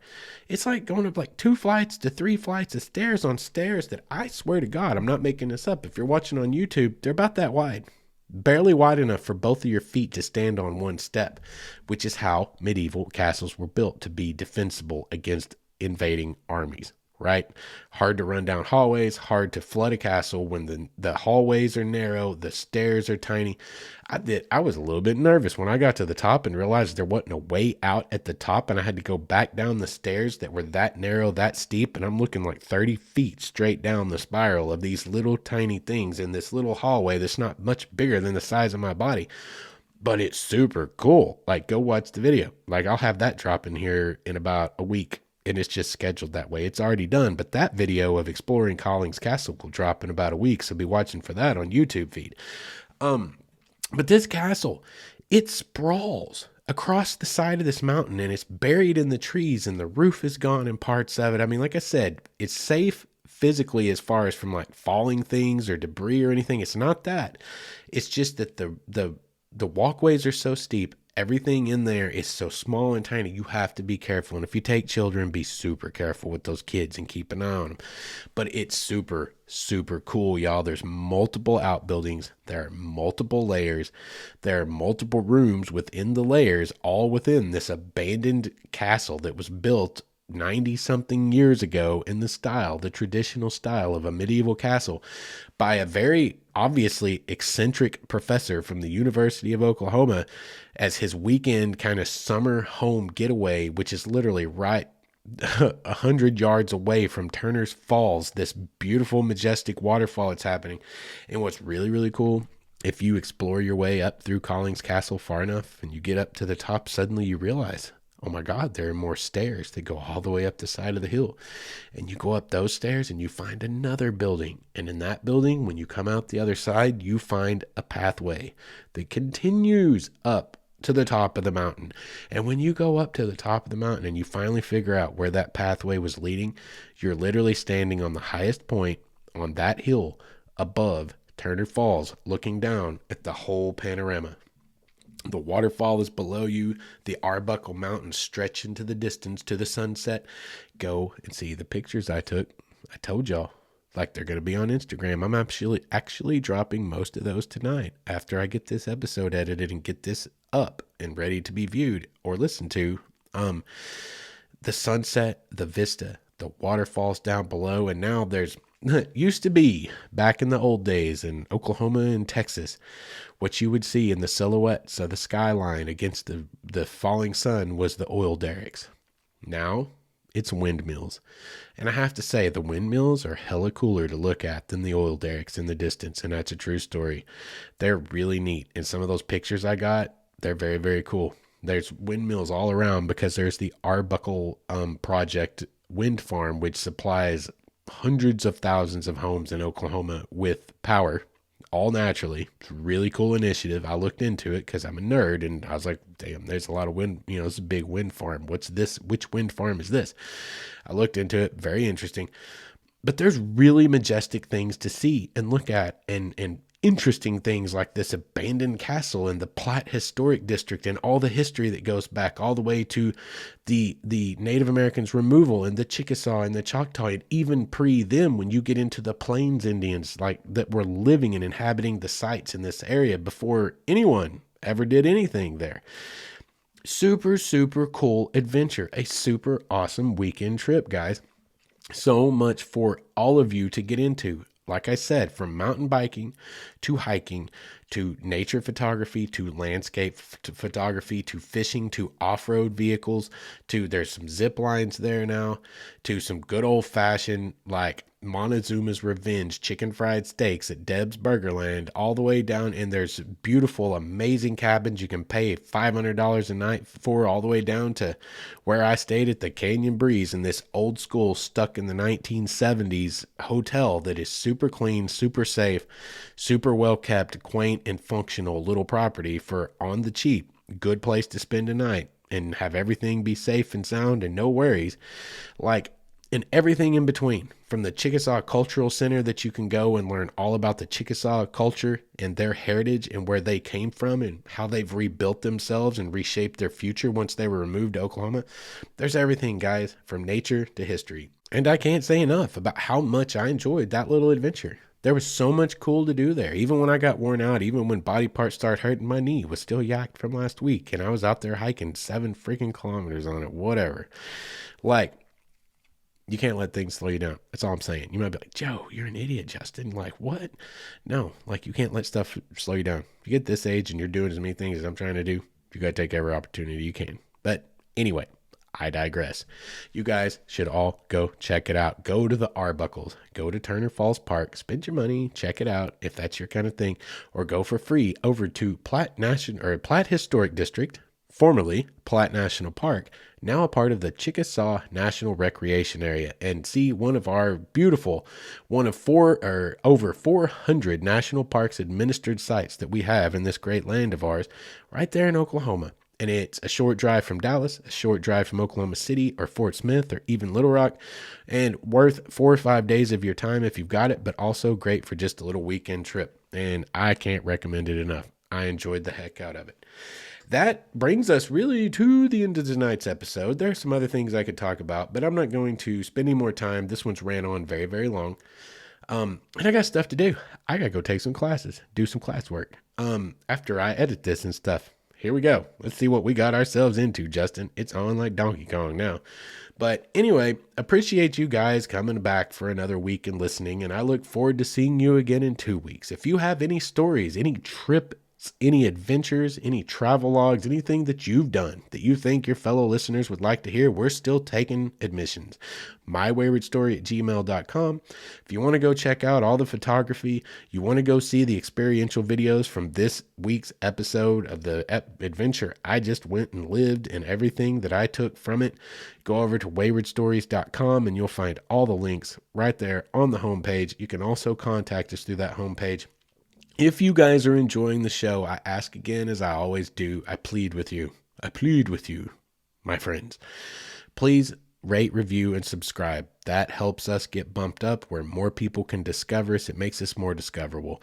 It's like going up like 2 flights to 3 flights of stairs on stairs that I swear to God, I'm not making this up. If you're watching on YouTube, they're about that wide. Barely wide enough for both of your feet to stand on one step, which is how medieval castles were built, to be defensible against invading armies, right? Hard to run down hallways, hard to flood a castle when the hallways are narrow, the stairs are tiny. I was a little bit nervous when I got to the top and realized there wasn't a way out at the top, and I had to go back down the stairs that were that narrow, that steep, and I'm looking like 30 feet straight down the spiral of these little tiny things in this little hallway that's not much bigger than the size of my body. But it's super cool. Like, go watch the video. Like, I'll have that drop in here in about a week, and it's just scheduled that way. It's already done, but that video of exploring Collings Castle will drop in about a week, so be watching for that on YouTube feed. But this castle, it sprawls across the side of this mountain, and it's buried in the trees, and the roof is gone in parts of it. I mean, like I said, it's safe physically as far as from like falling things or debris or anything. It's not that. It's just that the walkways are so steep. Everything in there is so small and tiny. You have to be careful. And if you take children, be super careful with those kids and keep an eye on them. But it's super, super cool, y'all. There's multiple outbuildings. There are multiple layers. There are multiple rooms within the layers, all within this abandoned castle that was built 90-something years ago in the traditional style of a medieval castle by a very obviously eccentric professor from the University of Oklahoma as his weekend kind of summer home getaway, which is literally right 100 yards away from Turner's Falls, this beautiful, majestic waterfall that's happening. And what's really, really cool If you explore your way up through Collings Castle far enough and you get up to the top, suddenly you realize, oh my God, there are more stairs that go all the way up the side of the hill. And you go up those stairs and you find another building. And in that building, when you come out the other side, you find a pathway that continues up to the top of the mountain. And when you go up to the top of the mountain and you finally figure out where that pathway was leading, you're literally standing on the highest point on that hill above Turner Falls, looking down at the whole panorama. The waterfall is below you. The Arbuckle Mountains stretch into the distance to the sunset. Go and see the pictures I took. I told y'all, like, they're going to be on Instagram. I'm actually dropping most of those tonight after I get this episode edited and get this up and ready to be viewed or listened to. The sunset, the vista, the waterfalls down below, and now there's used to be back in the old days in Oklahoma and Texas, what you would see in the silhouettes of the skyline against the falling sun was the oil derricks. Now it's windmills. And I have to say, the windmills are hella cooler to look at than the oil derricks in the distance. And that's a true story. They're really neat. And some of those pictures I got, they're very, very cool. There's windmills all around because there's the Arbuckle Project wind farm, which supplies hundreds of thousands of homes in Oklahoma with power, all naturally. It's a really cool initiative. I looked into it because I'm a nerd, and I was like, damn, there's a lot of wind, this is a big wind farm. What's this? Which wind farm is this? I looked into it. Very interesting. But there's really majestic things to see and look at, and interesting things like this abandoned castle in the Platt Historic District and all the history that goes back all the way to the Native Americans removal and the Chickasaw and the Choctaw, and even pre them when you get into the Plains Indians like that were living and inhabiting the sites in this area before anyone ever did anything there. Super, super cool adventure. A super awesome weekend trip, guys. So much for all of you to get into. Like I said, from mountain biking to hiking to nature photography to landscape photography to fishing to off-road vehicles to there's some zip lines there now to some good old-fashioned like Montezuma's Revenge chicken fried steaks at Deb's Burgerland, all the way down, and there's beautiful, amazing cabins you can pay $500 a night for, all the way down to where I stayed at the Canyon Breeze in this old school stuck in the 1970s hotel that is super clean, super safe, super well kept, quaint and functional little property for on the cheap. Good place to spend a night and have everything be safe and sound and no worries. And everything in between, from the Chickasaw Cultural Center that you can go and learn all about the Chickasaw culture and their heritage and where they came from and how they've rebuilt themselves and reshaped their future once they were removed to Oklahoma. There's everything, guys, from nature to history. And I can't say enough about how much I enjoyed that little adventure. There was so much cool to do there. Even when I got worn out, even when body parts started hurting, my knee was still yacked from last week. And I was out there hiking 7 freaking kilometers on it, whatever. You can't let things slow you down. That's all I'm saying. You might be like, Joe, you're an idiot, Justin. Like, what? No, you can't let stuff slow you down. If you get this age and you're doing as many things as I'm trying to do, you got to take every opportunity you can. But anyway, I digress. You guys should all go check it out. Go to the Arbuckles. Go to Turner Falls Park. Spend your money. Check it out if that's your kind of thing. Or go for free over to Platt Historic District, formerly Platt National Park, now a part of the Chickasaw National Recreation Area, and see one of over 400 national parks administered sites that we have in this great land of ours right there in Oklahoma. And it's a short drive from Dallas, a short drive from Oklahoma City or Fort Smith or even Little Rock, and worth 4 or 5 days of your time if you've got it, but also great for just a little weekend trip. And I can't recommend it enough. I enjoyed the heck out of it. That brings us really to the end of tonight's episode. There are some other things I could talk about, but I'm not going to spend any more time. This one's ran on very, very long. And I got stuff to do. I got to go take some classes, do some classwork. After I edit this and stuff. Here we go. Let's see what we got ourselves into, Justin. It's on like Donkey Kong now. But anyway, appreciate you guys coming back for another week and listening, and I look forward to seeing you again in 2 weeks. If you have any stories, any trip podcasts, any adventures, any travel logs, anything that you've done that you think your fellow listeners would like to hear, we're still taking admissions. mywaywardstory@gmail.com. If you want to go check out all the photography, you want to go see the experiential videos from this week's episode of the adventure I just went and lived and everything that I took from it, go over to waywardstories.com and you'll find all the links right there on the homepage. You can also contact us through that homepage. If you guys are enjoying the show, I ask again, as I always do, I plead with you, my friends. Please rate, review, and subscribe. That helps us get bumped up where more people can discover us. It makes us more discoverable.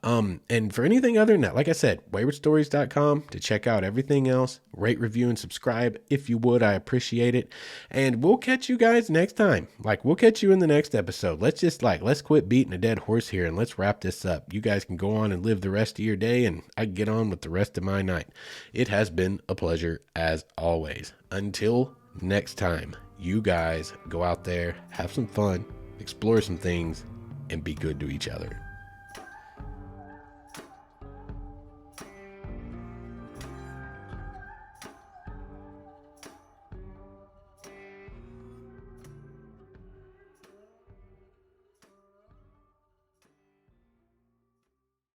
And for anything other than that, like I said, waywardstories.com to check out everything else. Rate, review, and subscribe if you would. I appreciate it. And we'll catch you guys next time. We'll catch you in the next episode. Let's quit beating a dead horse here and let's wrap this up. You guys can go on and live the rest of your day and I can get on with the rest of my night. It has been a pleasure as always. Until next time, you guys go out there, have some fun, explore some things, and be good to each other.